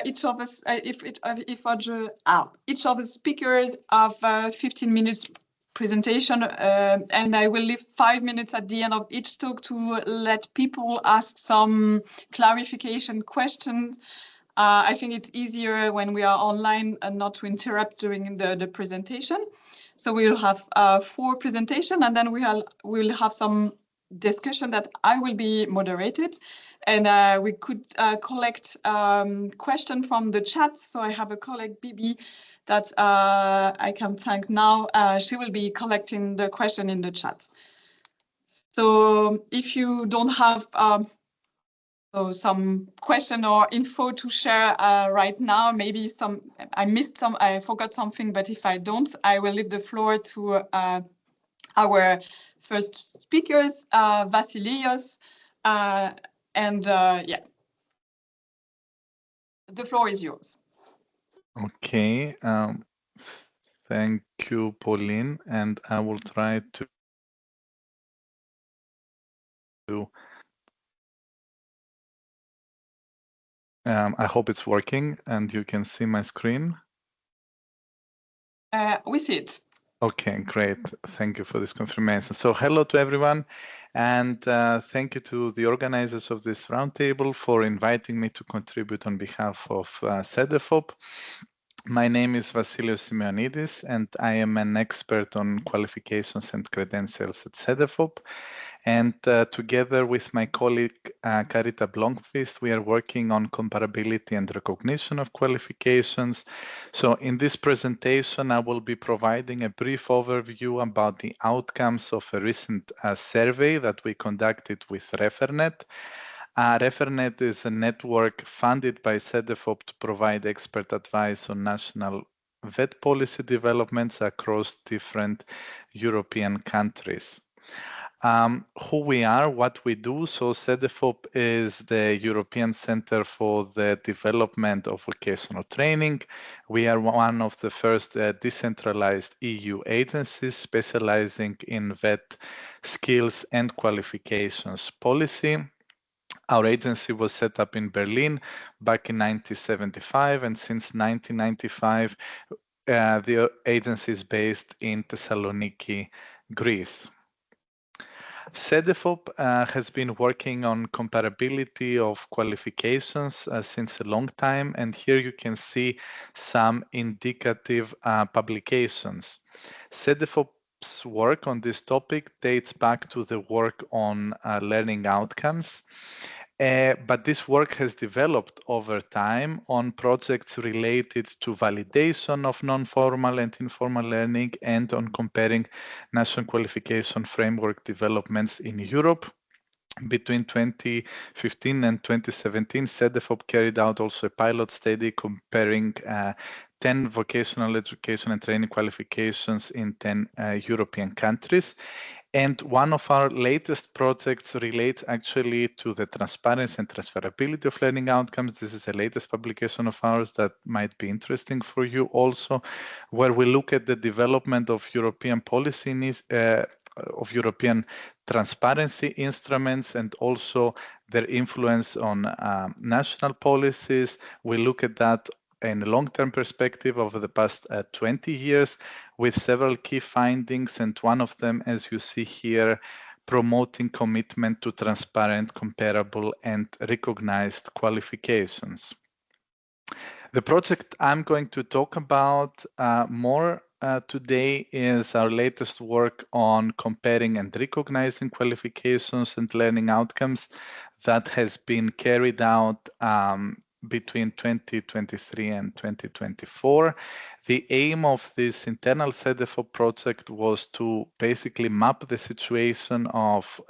each of us, each of the speakers have 15 minutes presentation, and I will leave 5 minutes at the end of each talk to let people ask some clarification questions. I think it's easier when we are online and not to interrupt during the presentation. So we'll have 4 presentations, and then we'll have some discussion that I will be moderated, and we could collect questions from the chat. So I have a colleague, Bibi, that I can thank now. She will be collecting the question in the chat. So if you don't have some question or info to share right now, maybe I forgot something, but if I don't, I will leave the floor to our first speakers, Vasilios, yeah, the floor is yours. Okay, thank you, Pauline, and I will try to I hope it's working and you can see my screen. We see it. Okay, great. Thank you for this confirmation. So hello to everyone, and thank you to the organizers of this roundtable for inviting me to contribute on behalf of CEDEFOP. My name is Vasilios Simeonidis, and I am an expert on qualifications and credentials at CEDEFOP. And together with my colleague Carita Blomqvist, we are working on comparability and recognition of qualifications. So in this presentation, I will be providing a brief overview about the outcomes of a recent survey that we conducted with Refernet. Refernet is a network funded by CEDEFOP to provide expert advice on national vet policy developments across different European countries. Who we are, what we do. So CEDEFOP is the European Center for the Development of Vocational Training. We are one of the first decentralized EU agencies specializing in vet skills and qualifications policy. Our agency was set up in Berlin back in 1975, and since 1995, the agency is based in Thessaloniki, Greece. CEDEFOP has been working on comparability of qualifications since a long time, and here you can see some indicative publications. CEDEFOP's work on this topic dates back to the work on learning outcomes. But this work has developed over time on projects related to validation of non-formal and informal learning and on comparing national qualification framework developments in Europe. Between 2015 and 2017, CEDEFOP carried out also a pilot study comparing 10 vocational education and training qualifications in 10 European countries. And one of our latest projects relates actually to the transparency and transferability of learning outcomes. This is the latest publication of ours that might be interesting for you also, where we look at the development of European policy of European transparency instruments and also their influence on national policies. We look at that in a long-term perspective over the past 20 years with several key findings, and one of them, as you see here, promoting commitment to transparent, comparable, and recognized qualifications. The project I'm going to talk about more today is our latest work on comparing and recognizing qualifications and learning outcomes that has been carried out between 2023 and 2024. The aim of this internal CEDEFOP project was to basically map the situation of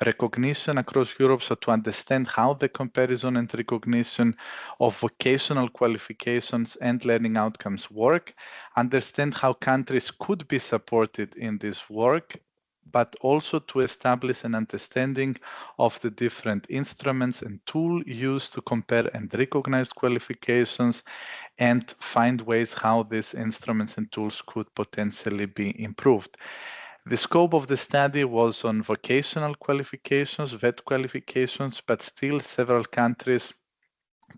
recognition across Europe, so to understand how the comparison and recognition of vocational qualifications and learning outcomes work, understand how countries could be supported in this work, but also to establish an understanding of the different instruments and tools used to compare and recognize qualifications, and find ways how these instruments and tools could potentially be improved. The scope of the study was on vocational qualifications, vet qualifications, but still several countries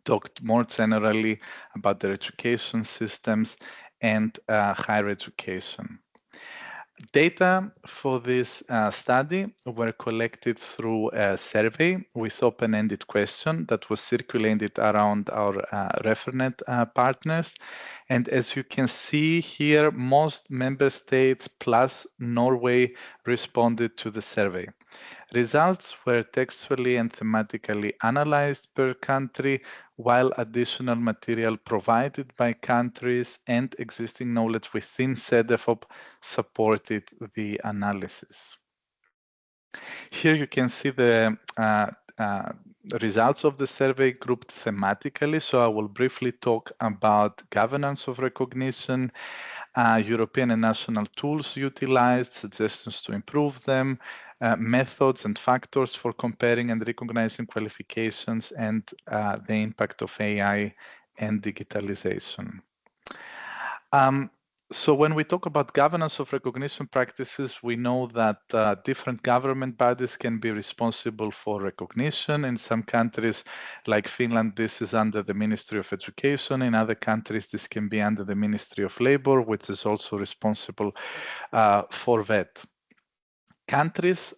talked more generally about their education systems and higher education. Data for this study were collected through a survey with open-ended question that was circulated around our refernet partners. And as you can see here, most member states plus Norway responded to the survey. Results were textually and thematically analyzed per country, while additional material provided by countries and existing knowledge within CEDEFOP supported the analysis. Here you can see the results of the survey grouped thematically. So I will briefly talk about governance of recognition, European and national tools utilized, suggestions to improve them, methods and factors for comparing and recognizing qualifications, and the impact of AI and digitalization. So when we talk about governance of recognition practices, we know that different government bodies can be responsible for recognition. In some countries, like Finland, this is under the Ministry of Education. In other countries, this can be under the Ministry of Labor, which is also responsible for VET. Countries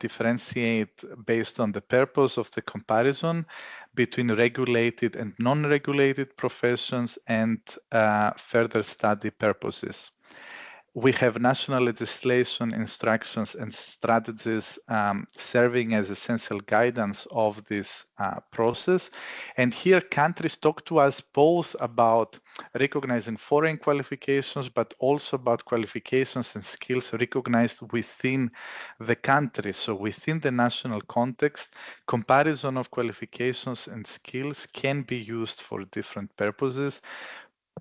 differentiate based on the purpose of the comparison between regulated and non-regulated professions and further study purposes. We have national legislation, instructions, and strategies serving as essential guidance of this process. And here, countries talk to us both about recognizing foreign qualifications, but also about qualifications and skills recognized within the country. So within the national context, comparison of qualifications and skills can be used for different purposes.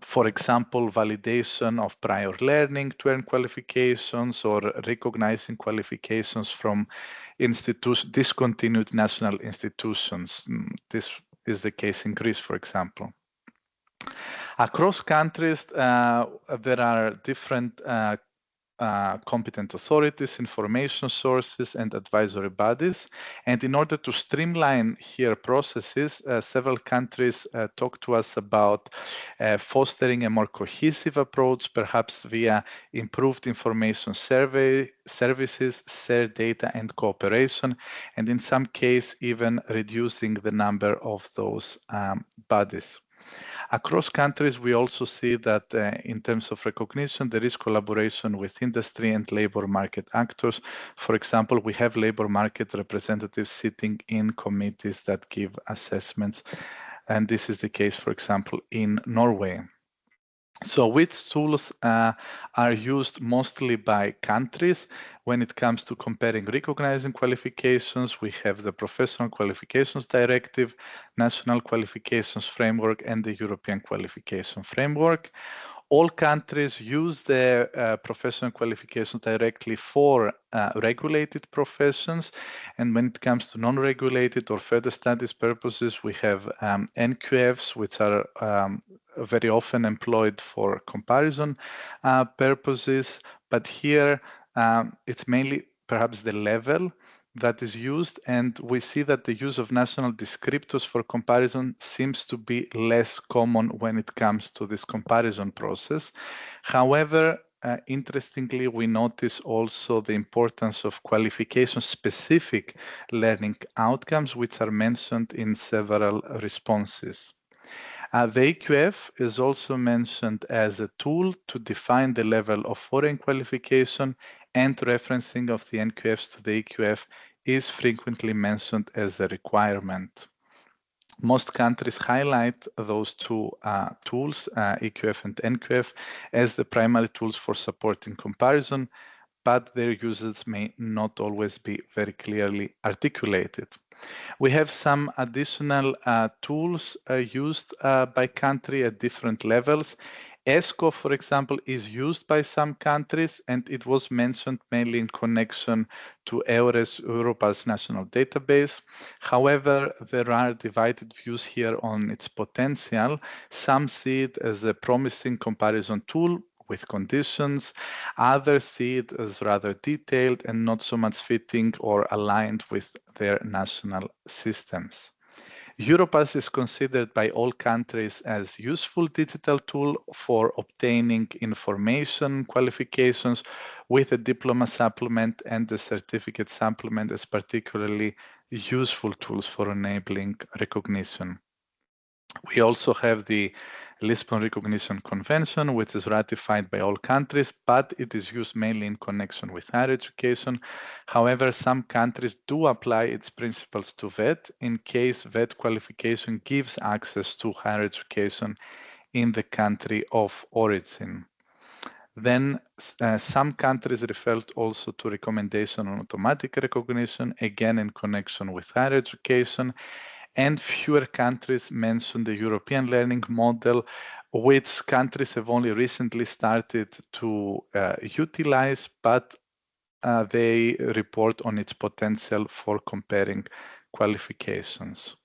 For example, validation of prior learning to earn qualifications, or recognizing qualifications from discontinued national institutions. This is the case in Greece, for example. Across countries, there are different competent authorities, information sources, and advisory bodies. And in order to streamline here processes, several countries talk to us about fostering a more cohesive approach, perhaps via improved information services, shared data, and cooperation, and in some cases, even reducing the number of those bodies. Across countries, we also see that in terms of recognition, there is collaboration with industry and labor market actors. For example, we have labor market representatives sitting in committees that give assessments. And this is the case, for example, in Norway. So which tools are used mostly by countries when it comes to comparing recognizing qualifications? We have the Professional Qualifications Directive, National Qualifications Framework, and the European Qualification Framework. All countries use the professional qualifications directly for regulated professions. And when it comes to non-regulated or further studies purposes, we have NQFs, which are very often employed for comparison purposes. But here, it's mainly perhaps the level that is used, and we see that the use of national descriptors for comparison seems to be less common when it comes to this comparison process. However, interestingly, we notice also the importance of qualification-specific learning outcomes, which are mentioned in several responses. The AQF is also mentioned as a tool to define the level of foreign qualification, and referencing of the NQFs to the AQF is frequently mentioned as a requirement. Most countries highlight those two tools, AQF and NQF, as the primary tools for supporting comparison, but their uses may not always be very clearly articulated. We have some additional tools used by country at different levels. ESCO, for example, is used by some countries, and it was mentioned mainly in connection to EURES, Europa's national database. However, there are divided views here on its potential. Some see it as a promising comparison tool with conditions. Others see it as rather detailed and not so much fitting or aligned with their national systems. Europass is considered by all countries as useful digital tool for obtaining information qualifications, with a diploma supplement and the certificate supplement as particularly useful tools for enabling recognition. We also have the Lisbon Recognition Convention, which is ratified by all countries, but it is used mainly in connection with higher education. However, some countries do apply its principles to VET in case VET qualification gives access to higher education in the country of origin. Then some countries referred also to recommendation on automatic recognition, again in connection with higher education, and fewer countries mention the European learning model, which countries have only recently started to utilize, but they report on its potential for comparing qualifications.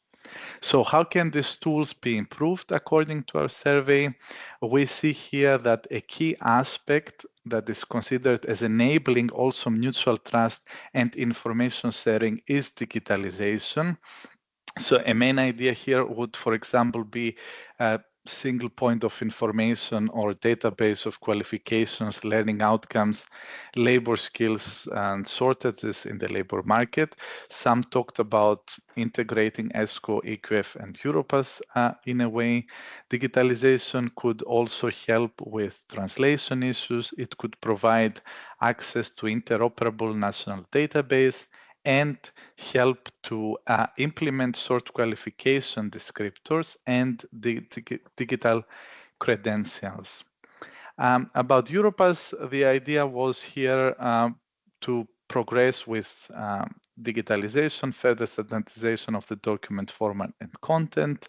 So how can these tools be improved according to our survey? We see here that a key aspect that is considered as enabling also mutual trust and information sharing is digitalization. So a main idea here would, for example, be a single point of information or database of qualifications, learning outcomes, labor skills, and shortages in the labor market. Some talked about integrating ESCO, EQF, and Europass in a way. Digitalization could also help with translation issues. It could provide access to interoperable national database and help to implement short qualification descriptors and digital credentials. About Europass, the idea was here to progress with digitalization, further standardization of the document format and content,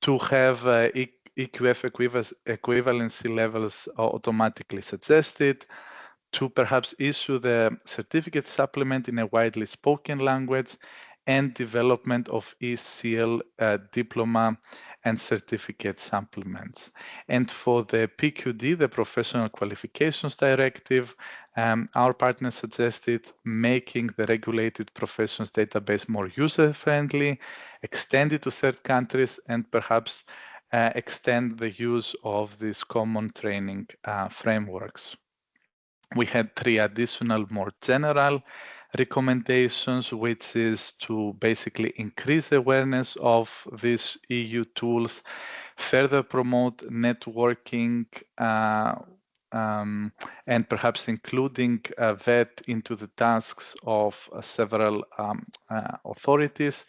to have EQF equivalency levels automatically suggested, to perhaps issue the certificate supplement in a widely spoken language, and development of ECL diploma and certificate supplements. And for the PQD, the Professional Qualifications Directive, our partner suggested making the regulated professions database more user-friendly, extend it to third countries, and perhaps extend the use of these common training frameworks. We had 3 additional more general recommendations, which is to basically increase awareness of these EU tools, further promote networking, and perhaps including VET into the tasks of several authorities,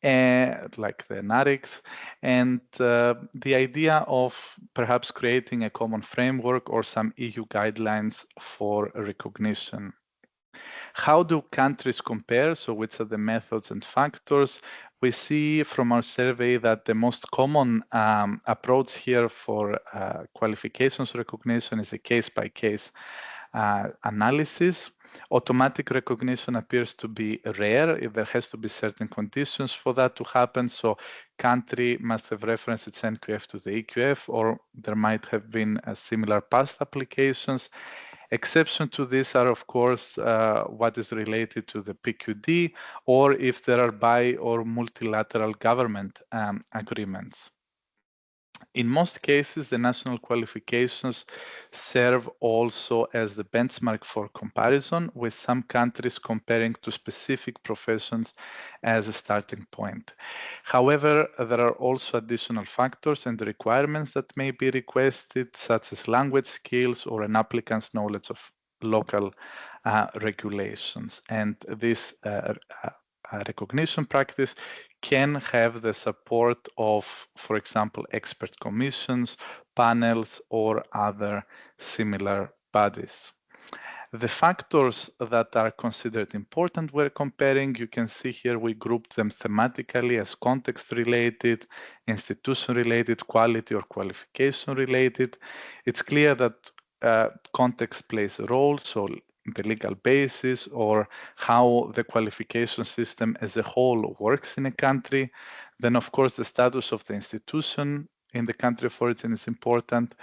like the NARICs, and the idea of perhaps creating a common framework or some EU guidelines for recognition. How do countries compare? So which are the methods and factors? We see from our survey that the most common approach here for qualifications recognition is a case-by-case analysis. Automatic recognition appears to be rare. There has to be certain conditions for that to happen. So country must have referenced its NQF to the EQF, or there might have been similar past applications. Exception to this are, of course, what is related to the PQD, or if there are bi or multilateral government agreements. In most cases, the national qualifications serve also as the benchmark for comparison, with some countries comparing to specific professions as a starting point. However, there are also additional factors and requirements that may be requested, such as language skills or an applicant's knowledge of local regulations. And this recognition practice can have the support of, for example, expert commissions, panels, or other similar bodies. The factors that are considered important when comparing, you can see here we grouped them thematically as context-related, institution-related, quality or qualification-related. It's clear that context plays a role, so the legal basis or how the qualification system as a whole works in a country. Then, of course, the status of the institution in the country of origin is important.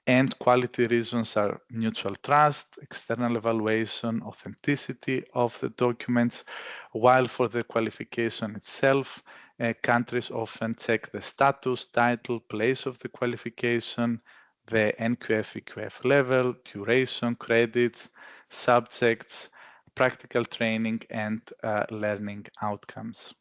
And quality reasons are mutual trust, external evaluation, authenticity of the documents, while for the qualification itself, countries often check the status, title, place of the qualification, the NQF, EQF level, duration, credits, subjects, practical training, and learning outcomes.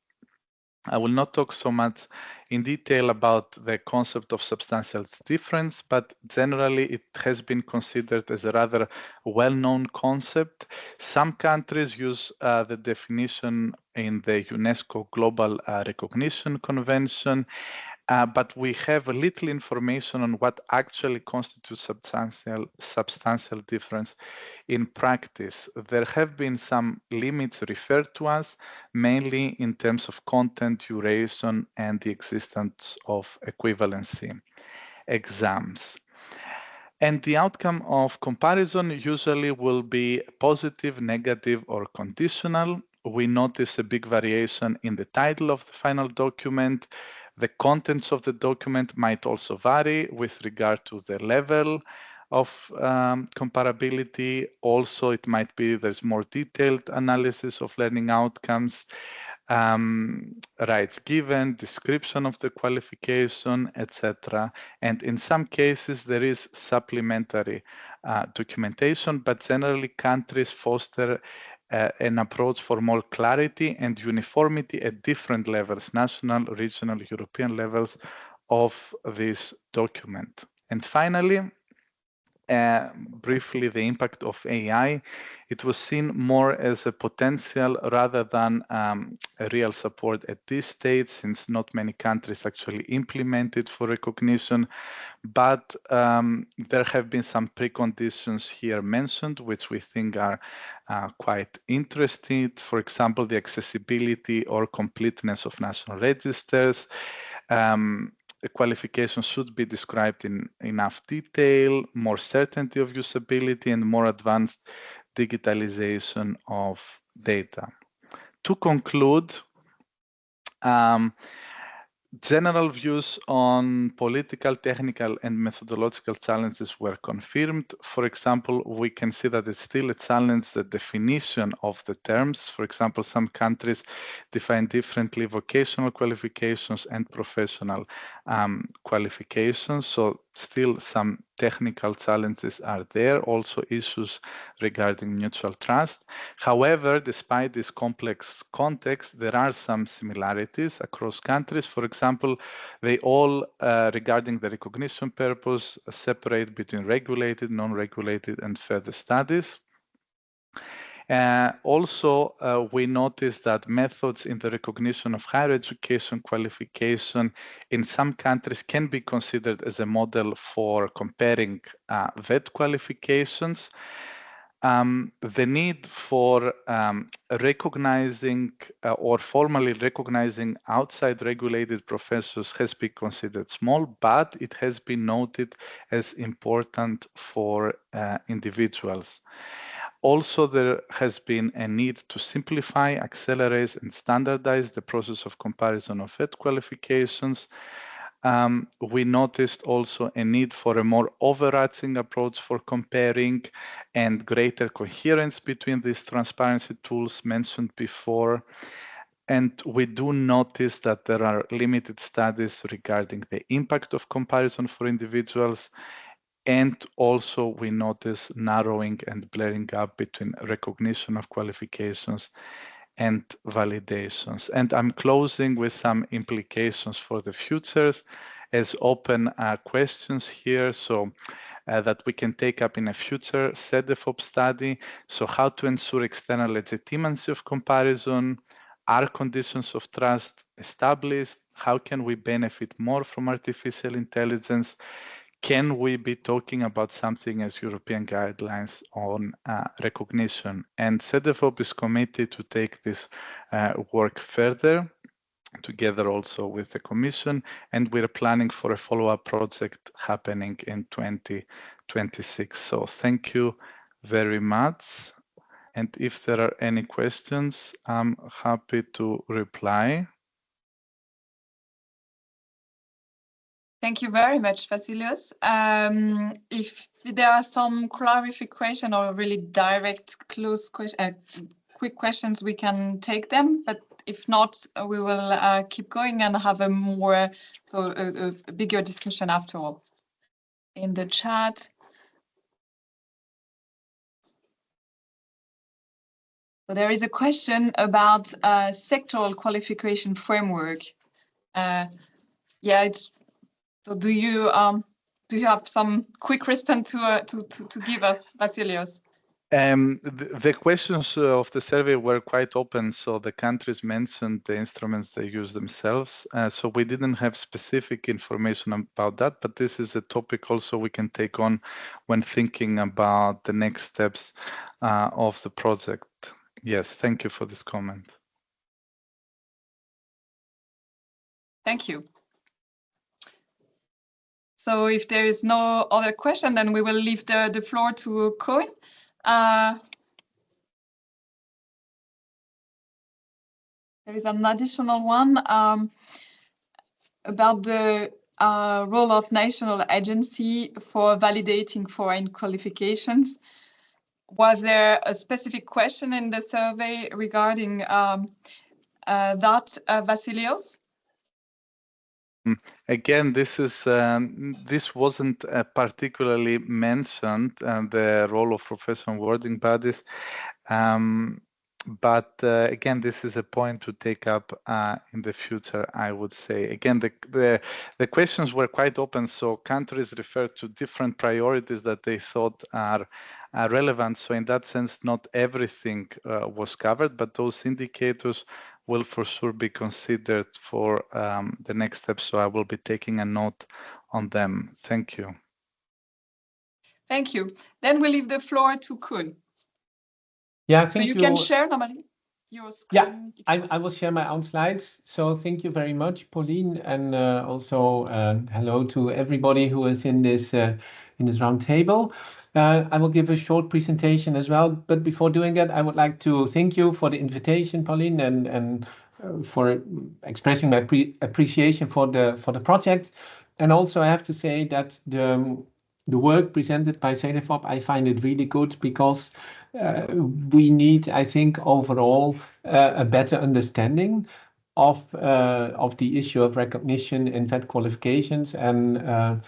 I will not talk so much in detail about the concept of substantial difference, but generally it has been considered as a rather well-known concept. Some countries use the definition in the UNESCO Global Recognition Convention, but we have little information on what actually constitutes substantial difference in practice. There have been some limits referred to us, mainly in terms of content, duration, and the existence of equivalency exams. And the outcome of comparison usually will be positive, negative, or conditional. We notice a big variation in the title of the final document. The contents of the document might also vary with regard to the level of comparability. Also, it might be there's more detailed analysis of learning outcomes, rights given, description of the qualification, etc. And in some cases, there is supplementary documentation, but generally countries foster an approach for more clarity and uniformity at different levels, national, regional, European levels of this document. And finally, briefly, the impact of AI. It was seen more as a potential rather than a real support at this stage, since not many countries actually implement it for recognition. But there have been some preconditions here mentioned, which we think are quite interesting. For example, the accessibility or completeness of national registers. The qualification should be described in enough detail, more certainty of usability, and more advanced digitalization of data. To conclude, general views on political, technical, and methodological challenges were confirmed. For example, we can see that it's still a challenge, the definition of the terms. For example, some countries define differently vocational qualifications and professional qualifications. So still some technical challenges are there, also issues regarding mutual trust. However, despite this complex context, there are some similarities across countries. For example, they all, regarding the recognition purpose, separate between regulated, non-regulated, and further studies. Also, we noticed that methods in the recognition of higher education qualification in some countries can be considered as a model for comparing VET qualifications. The need for recognizing or formally recognizing outside regulated professors has been considered small, but it has been noted as important for individuals. Also, there has been a need to simplify, accelerate, and standardize the process of comparison of VET qualifications. We noticed also a need for a more overarching approach for comparing and greater coherence between these transparency tools mentioned before. And we do notice that there are limited studies regarding the impact of comparison for individuals. And also we notice narrowing and blurring up between recognition of qualifications and validations. And I'm closing with some implications for the futures as open questions here, so that we can take up in a future CEDEFOP study. So how to ensure external legitimacy of comparison? Are conditions of trust established? How can we benefit more from artificial intelligence? Can we be talking about something as European guidelines on recognition? And CEDEFOP is committed to take this work further, together also with the Commission, and we're planning for a follow-up project happening in 2026. So thank you very much. And if there are any questions, I'm happy to reply. Thank you very much, Vasilios. If there are some clarification or really direct, quick questions, we can take them. But If not, we will keep going and have a more a bigger discussion after all. In the chat. So there is a question about sectoral qualification framework. Yeah, so do you have some quick response to give us, Vasilios? The questions of the survey were quite open, so the countries mentioned the instruments they use themselves. So we didn't have specific information about that, but this is a topic also we can take on when thinking about the next steps of the project. Yes, thank you for this comment. Thank you. So if there is no other question, then we will leave the floor to Koen. There is an additional one about the role of national agency for validating foreign qualifications. Was there a specific question in the survey regarding that, Vasilios? Again, this wasn't particularly mentioned, the role of professional awarding bodies. But again, this is a point to take up in the future, I would say. Again, the questions were quite open, so countries referred to different priorities that they thought are relevant. So in that sense, not everything was covered, but those indicators will for sure be considered for the next step. So I will be taking a note on them. Thank you. Thank you. Then we leave the floor to Koen. Yeah, thank you. So you can share normally your screen. Yeah, I will share my own slides. So thank you very much, Pauline, and also hello to everybody who is in this roundtable. I will give a short presentation as well, but before doing that, I would like to thank you for the invitation, Pauline, and for expressing my appreciation for the project. And also, I have to say that the work presented by CEDEFOP, I find it really good because we need, I think, overall a better understanding of the issue of recognition in VET qualifications, and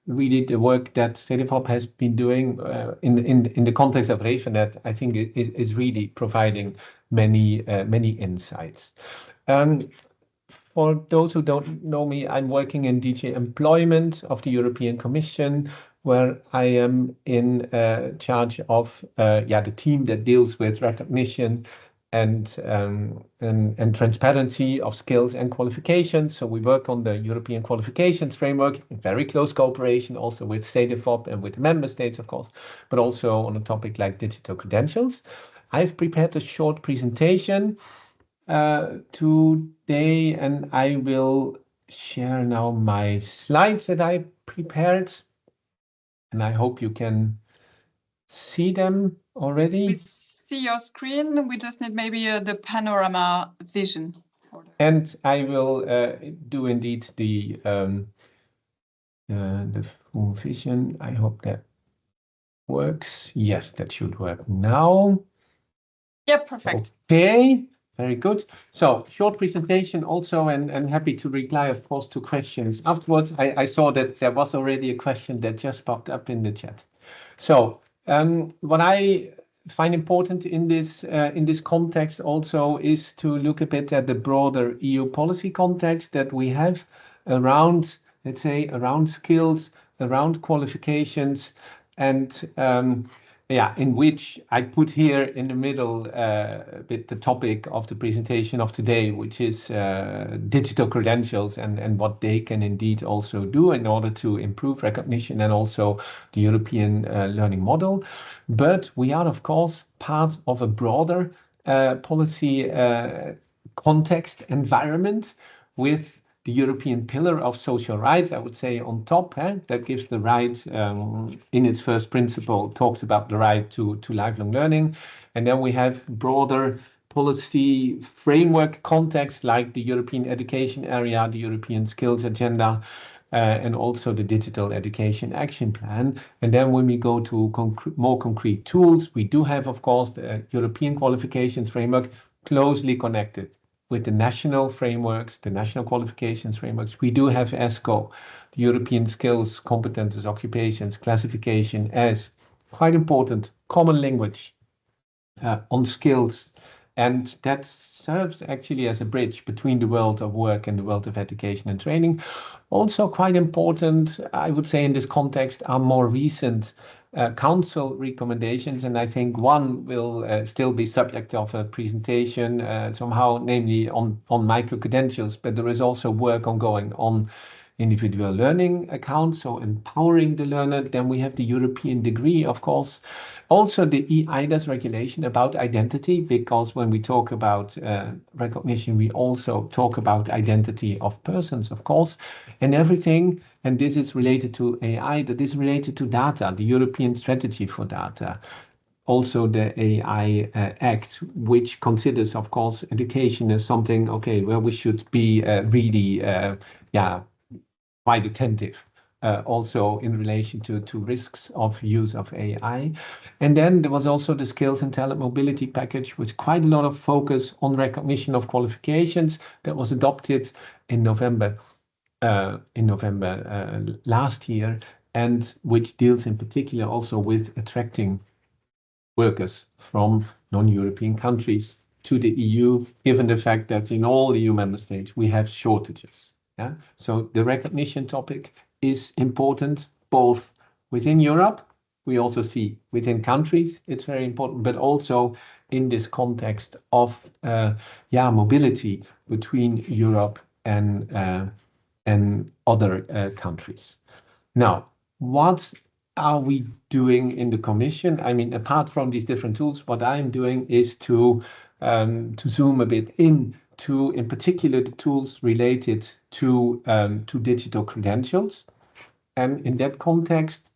really the work that CEDEFOP has been doing in the context of REFANET, I think is really providing many insights. For those who don't know me, I'm working in DG Employment of the European Commission, where I am in charge of the team that deals with recognition and transparency of skills and qualifications. So we work on the European qualifications framework in very close cooperation also with CEDEFOP and with the member states, of course, but also on a topic like digital credentials. I've prepared a short presentation today, and I will share now my slides that I prepared, and I hope you can see them already. We see your screen. We just need maybe the panorama vision. And I will do indeed the full vision. I hope that works. Yes, that should work now. Yeah, perfect. Okay. Very good. So short presentation also, and happy to reply, of course, to questions afterwards. I saw that there was already a question that just popped up in the chat. So what I find important in this context also is to look a bit at the broader EU policy context that we have around, let's say, around skills, around qualifications, and in which I put here in the middle the topic of the presentation of today, which is digital credentials and what they can indeed also do in order to improve recognition and also the European learning model. But we are, of course, part of a broader policy context environment with the European Pillar of Social Rights, I would say, on top, that gives the right, in its first principle, talks about the right to lifelong learning. And then we have broader policy framework context like the European Education Area, the European Skills Agenda, and also the Digital Education Action Plan. And then when we go to more concrete tools, we do have, of course, the European Qualifications Framework closely connected with the national frameworks, the national qualifications frameworks. We do have ESCO, the European Skills, Competences, Occupations Classification, as quite important common language on skills. And that serves actually as a bridge between the world of work and the world of education and training. Also quite important, I would say in this context, are more recent council recommendations. And I think one will still be subject of a presentation somehow, namely on micro-credentials, but there is also work ongoing on individual learning accounts, so empowering the learner. Then we have the European degree, of course. Also the EIDAS regulation about identity, because when we talk about recognition, we also talk about identity of persons, of course, and everything. And this is related to AI, that is related to data, the European strategy for data. Also the AI Act, which considers, of course, education as something, okay, where we should be really, quite attentive, also in relation to risks of use of AI. And then there was also the Skills and Talent Mobility Package, with quite a lot of focus on recognition of qualifications that was adopted in November last year, and which deals in particular also with attracting workers from non-European countries to the EU, given the fact that in all EU member states we have shortages. Yeah? So the recognition topic is important both within Europe, we also see within countries, it's very important, but also in this context of mobility between Europe and other countries. Now, what are we doing in the Commission? I mean, apart from these different tools, what I'm doing is to zoom a bit into, in particular, the tools related to digital credentials. And in that context,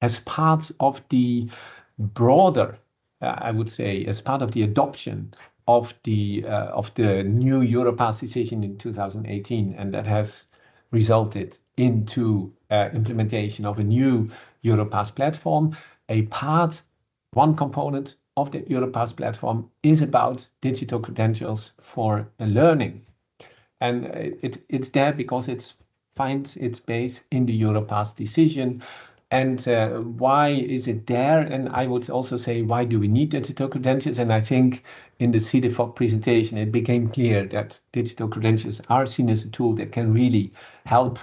as part of the broader, I would say, as part of the adoption of the new Europass decision in 2018, and that has resulted into implementation of a new Europass platform. One component of the Europass platform is about digital credentials for learning. And it's there because it finds its base in the Europass decision. And why is it there? And I would also say, why do we need digital credentials? And I think in the CDFOP presentation, it became clear that digital credentials are seen as a tool that can really help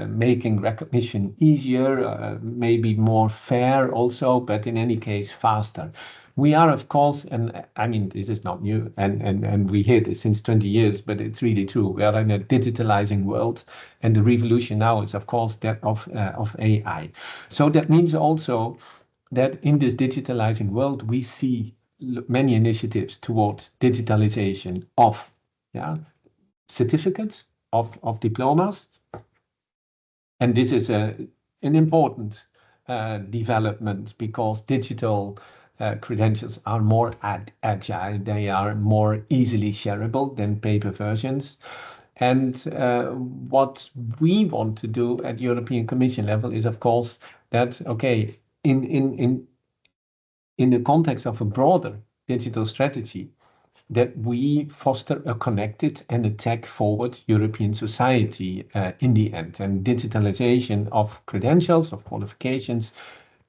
making recognition easier, maybe more fair also, but in any case, faster. We are, of course, and I mean, this is not new, and we hear this since 20 years, but it's really true. We are in a digitalizing world, and the revolution now is, of course, that of AI. So that means also that in this digitalizing world, we see many initiatives towards digitalization of certificates, of diplomas. And this is an important development because digital credentials are more agile, they are more easily shareable than paper versions. And what we want to do at European Commission level is, of course, that, okay, in the context of a broader digital strategy, that we foster a connected and a tech-forward European society in the end. And digitalization of credentials, of qualifications,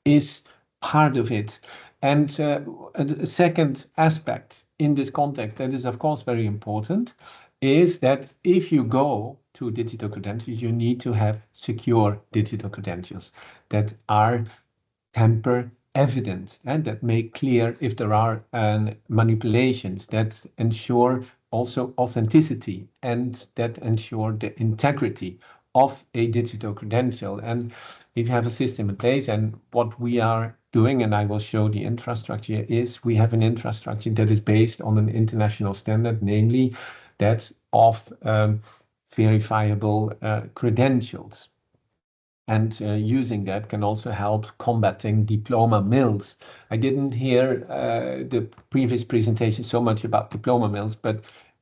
is part of it. And a second aspect in this context that is, of course, very important is that if you go to digital credentials, you need to have secure digital credentials that are tamper evident and that make clear if there are manipulations, that ensure also authenticity and that ensure the integrity of a digital credential. And if you have a system in place, and what we are doing, and I will show the infrastructure, is we have an infrastructure that is based on an international standard, namely that of verifiable credentials. And using that can also help combating diploma mills. I didn't hear the previous presentation so much about diploma mills, but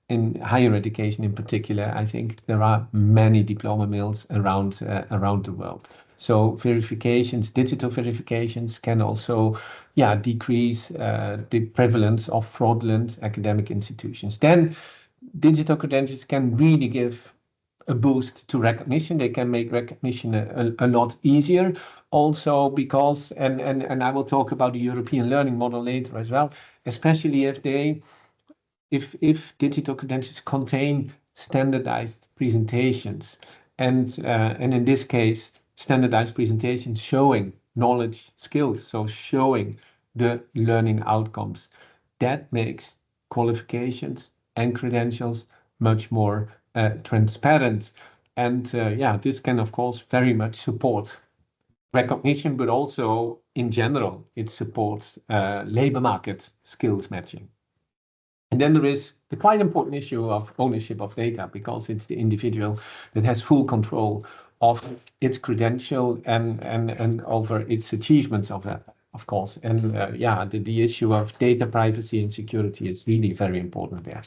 in higher education in particular, I think there are many diploma mills around the world. So verifications, digital verifications can also, decrease the prevalence of fraudulent academic institutions. Then digital credentials can really give a boost to recognition. They can make recognition a lot easier. Also because, and I will talk about the European learning model later as well, especially if digital credentials contain standardized presentations, and in this case, standardized presentations showing knowledge, skills, so showing the learning outcomes. That makes qualifications and credentials much more transparent. And this can, of course, very much support recognition, but also in general, it supports labor market skills matching. And then there is the quite important issue of ownership of data, because it's the individual that has full control of its credential and over its achievements of that, of course. And the issue of data privacy and security is really very important there.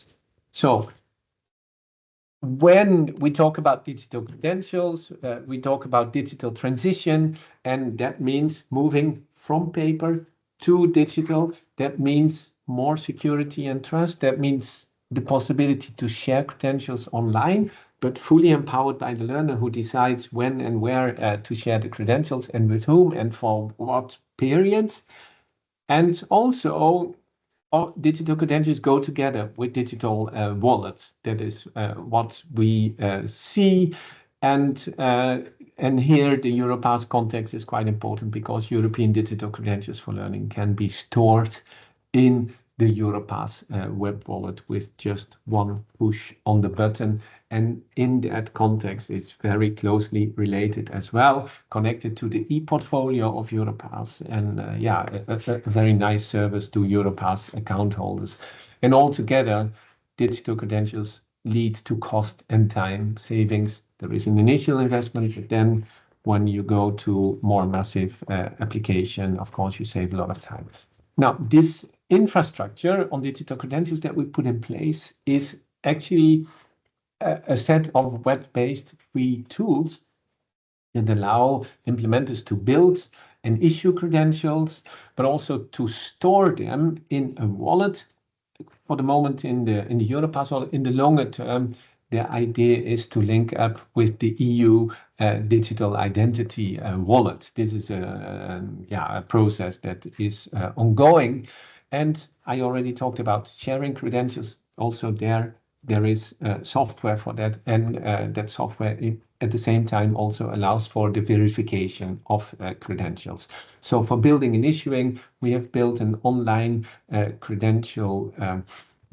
So when we talk about digital credentials, we talk about digital transition, and that means moving from paper to digital. That means more security and trust. That means the possibility to share credentials online, but fully empowered by the learner who decides when and where to share the credentials and with whom and for what periods. And also, digital credentials go together with digital wallets. That is what we see. And here the Europass context is quite important, because European digital credentials for learning can be stored in the Europass web wallet with just one push on the button. And in that context, it's very closely related as well, connected to the e-portfolio of Europass. And a very nice service to Europass account holders. And altogether, digital credentials lead to cost and time savings. There is an initial investment, but then when you go to more massive application, of course, you save a lot of time. Now, this infrastructure on digital credentials that we put in place is actually a set of web-based free tools that allow implementers to build and issue credentials, but also to store them in a wallet. For the moment in the Europass wallet. In the longer term, the idea is to link up with the EU digital identity wallet. This is a process that is ongoing. And I already talked about sharing credentials. Also there is software for that, and that software at the same time also allows for the verification of credentials. So for building and issuing, we have built an online credential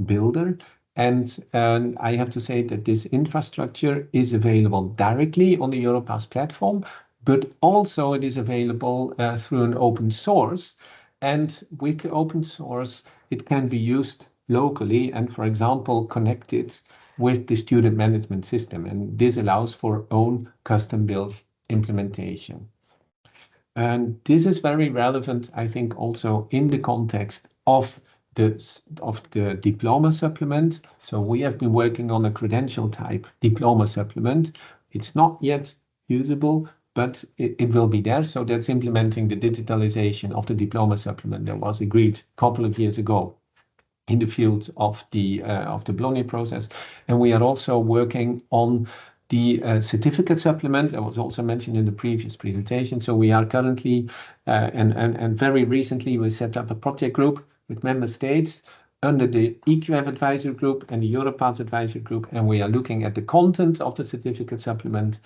builder. And I have to say that this infrastructure is available directly on the Europass platform, but also it is available through an open source. And with the open source, it can be used locally and, for example, connected with the student management system. And this allows for own custom-built implementation. And this is very relevant, I think, also in the context of the diploma supplement. So we have been working on a credential type diploma supplement. It's not yet usable, but it will be there. So that's implementing the digitalization of the diploma supplement that was agreed a couple of years ago in the field of the Bologna process. And we are also working on the certificate supplement that was also mentioned in the previous presentation. So we are currently, and very recently, we set up a project group with member states under the EQF advisory group and the Europass advisory group. And we are looking at the content of the certificate supplement.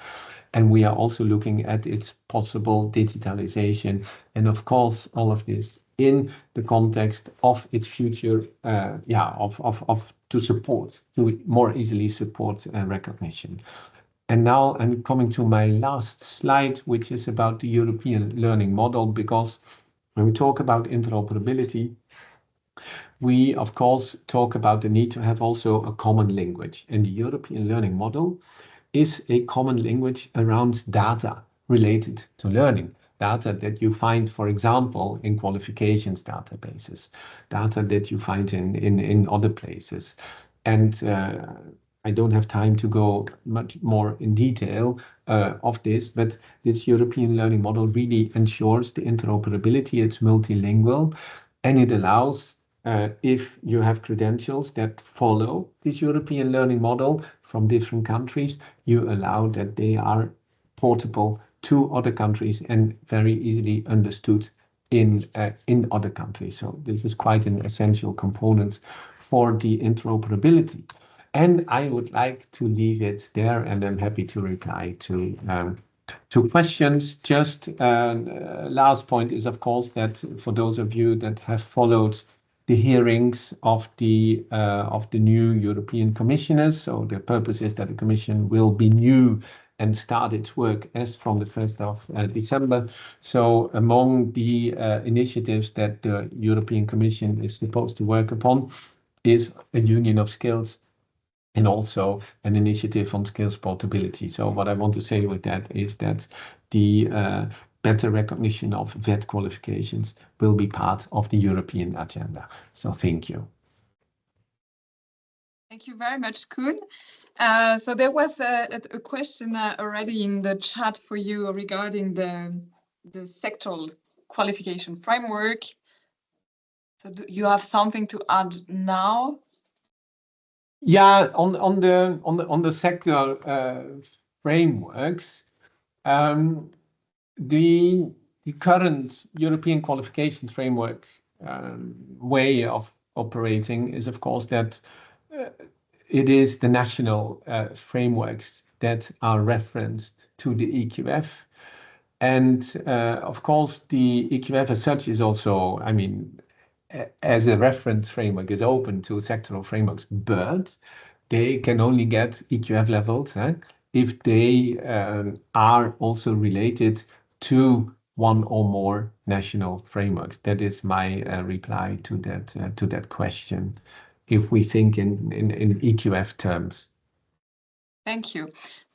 And we are also looking at its possible digitalization. And of course, all of this in the context of its future, to more easily support recognition. And now I'm coming to my last slide, which is about the European learning model, because when we talk about interoperability, we of course talk about the need to have also a common language. And the European learning model is a common language around data related to learning. Data that you find, for example, in qualifications databases, data that you find in other places. And I don't have time to go much more in detail of this, but this European learning model really ensures the interoperability. It's multilingual, and it allows, if you have credentials that follow this European learning model from different countries, you allow that they are portable to other countries and very easily understood in other countries. So this is quite an essential component for the interoperability. And I would like to leave it there, and I'm happy to reply to questions. Just last point is, of course, that for those of you that have followed the hearings of the new European commissioners, so the purpose is that the Commission will be new and start its work as from the 1st of December. So among the initiatives that the European Commission is supposed to work upon is a union of skills and also an initiative on skills portability. So what I want to say with that is that the better recognition of VET qualifications will be part of the European agenda. So thank you. Thank you very much, Koen. So there was a question already in the chat for you regarding the sectoral qualification framework. So do you have something to add now? Yeah, on the sector frameworks, the current European qualifications framework way of operating is, of course, that it is the national frameworks that are referenced to the EQF. And of course, the EQF as such is also, I mean, as a reference framework is open to sectoral frameworks, but they can only get EQF levels if they are also related to one or more national frameworks. That is my reply to that question, if we think in EQF terms. Thank you.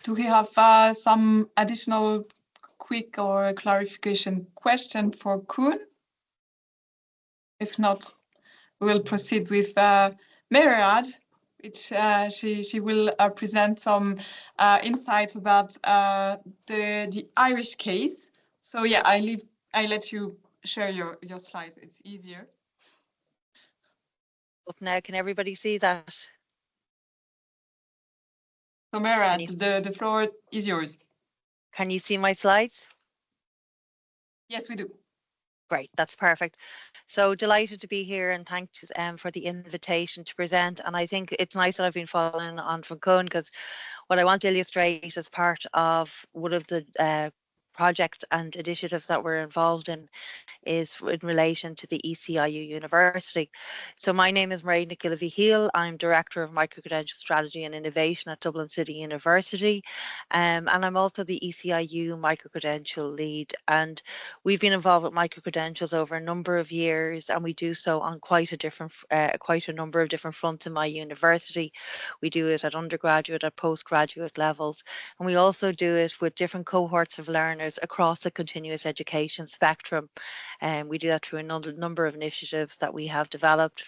Do we have some additional quick or clarification question for Koen? If not, we will proceed with Myriad, which she will present some insights about the Irish case. So yeah, I let you share your slides. It's easier. Up now, can everybody see that? So Myriad, the floor is yours. Can you see my slides? Yes, we do. Great, that's perfect. So delighted to be here, and thanks for the invitation to present. And I think it's nice that I've been following on from Koen, because what I want to illustrate as part of one of the projects and initiatives that we're involved in is in relation to the ECIU University. So my name is Marie Nicola-Heel. I'm Director of Microcredential Strategy and Innovation at Dublin City University. And I'm also the ECIU Microcredential Lead. And we've been involved with microcredentials over a number of years, and we do so on quite a number of different fronts in my university. We do it at undergraduate, at postgraduate levels, and we also do it with different cohorts of learners across the continuous education spectrum. And we do that through a number of initiatives that we have developed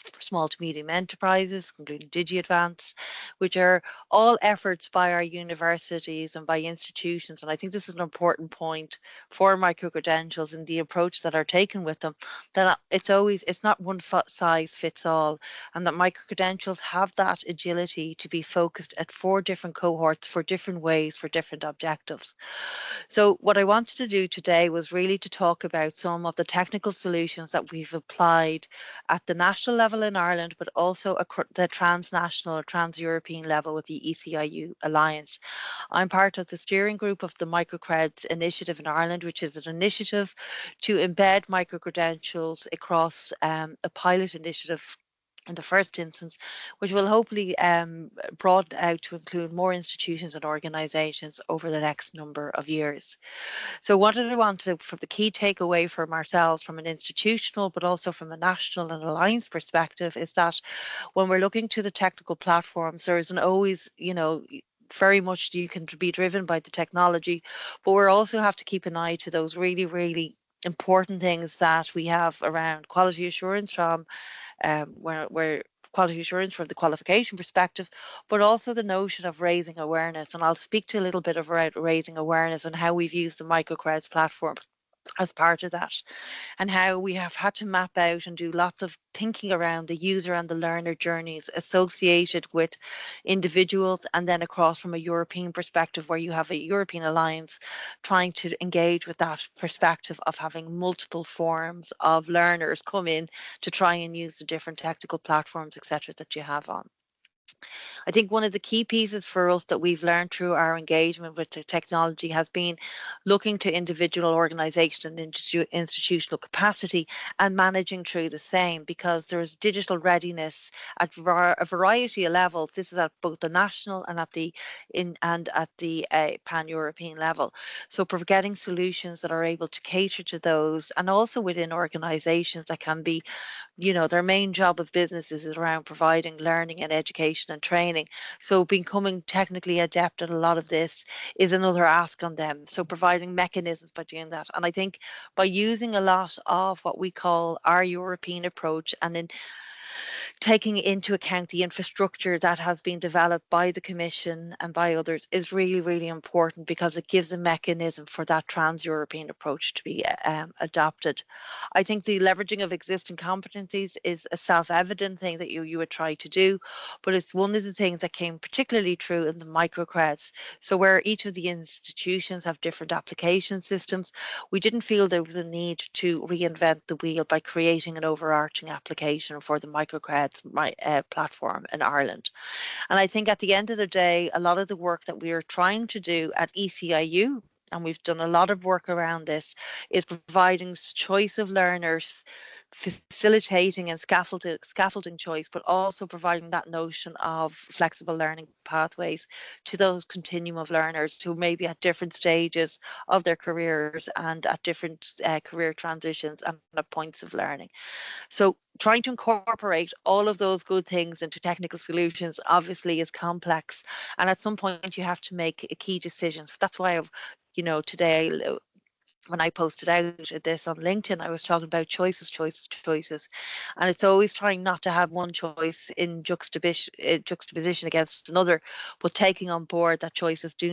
for small to medium enterprises, including DigiAdvance, which are all efforts by our universities and by institutions. And I think this is an important point for microcredentials and the approach that are taken with them, that it's not one size fits all, and that microcredentials have that agility to be focused at 4 different cohorts for different ways, for different objectives. So what I wanted to do today was really to talk about some of the technical solutions that we've applied at the national level in Ireland, but also the transnational or trans-European level with the ECIU Alliance. I'm part of the steering group of the Microcreds initiative in Ireland, which is an initiative to embed microcredentials across a pilot initiative in the first instance, which will hopefully broaden out to include more institutions and organisations over the next number of years. So what did I want to, from the key takeaway from ourselves, from an institutional, but also from a national and alliance perspective, is that when we're looking to the technical platforms, there isn't always, very much you can be driven by the technology, but we also have to keep an eye to those really, really important things that we have around quality assurance from where quality assurance from the qualification perspective, but also the notion of raising awareness. And I'll speak to a little bit about raising awareness and how we've used the microcreds platform as part of that, and how we have had to map out and do lots of thinking around the user and the learner journeys associated with individuals, and then across from a European perspective, where you have a European alliance trying to engage with that perspective of having multiple forms of learners come in to try and use the different technical platforms, etc., that you have on. I think one of the key pieces for us that we've learned through our engagement with the technology has been looking to individual organisation and institutional capacity and managing through the same, because there is digital readiness at a variety of levels. This is at both the national and at the pan-European level. So for getting solutions that are able to cater to those, and also within organisations that can be, you know, their main job of businesses is around providing learning and education and training. So becoming technically adept at a lot of this is another ask on them. So providing mechanisms by doing that. And I think by using a lot of what we call our European approach, and in taking into account the infrastructure that has been developed by the Commission and by others, is really, really important, because it gives a mechanism for that trans-European approach to be adopted. I think the leveraging of existing competencies is a self-evident thing that you would try to do, but it's one of the things that came particularly true in the microcreds. So where each of the institutions have different application systems, we didn't feel there was a need to reinvent the wheel by creating an overarching application for the microcreds platform in Ireland. And I think at the end of the day, a lot of the work that we are trying to do at ECIU, and we've done a lot of work around this, is providing choice of learners, facilitating and scaffolding choice, but also providing that notion of flexible learning pathways to those continuum of learners who may be at different stages of their careers and at different career transitions and at points of learning. So trying to incorporate all of those good things into technical solutions obviously is complex, and at some point you have to make a key decision. So that's why I've, you know, today, when I posted out this on LinkedIn, I was talking about choices. And it's always trying not to have one choice in juxtaposition against another, but taking on board that choices do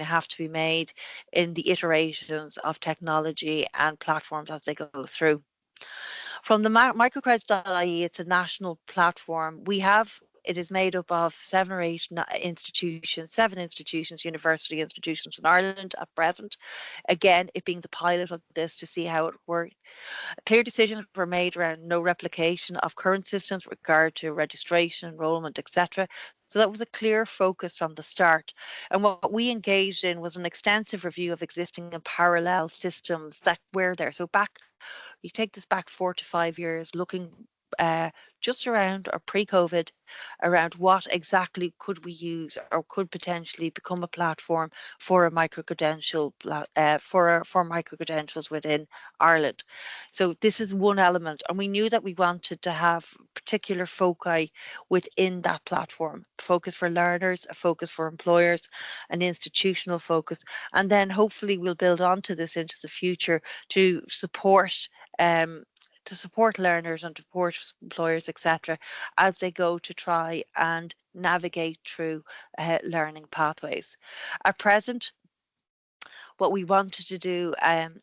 have to be made in the iterations of technology and platforms as they go through. From the microcreds.ie, it's a national platform. It is made up of 7 institutions, university institutions in Ireland at present. Again, it being the pilot of this to see how it worked. Clear decisions were made around no replication of current systems with regard to registration, enrolment, etc. So that was a clear focus from the start. And what we engaged in was an extensive review of existing and parallel systems that were there. So you take this back 4 to 5 years, looking just around or pre-COVID, around what exactly could we use or could potentially become a platform for a micro-credential for micro-credentials within Ireland. So this is one element, and we knew that we wanted to have particular foci within that platform: focus for learners, a focus for employers, an institutional focus, and then hopefully we'll build onto this into the future to support learners and to support employers, etc., as they go to try and navigate through learning pathways. At present, what we wanted to do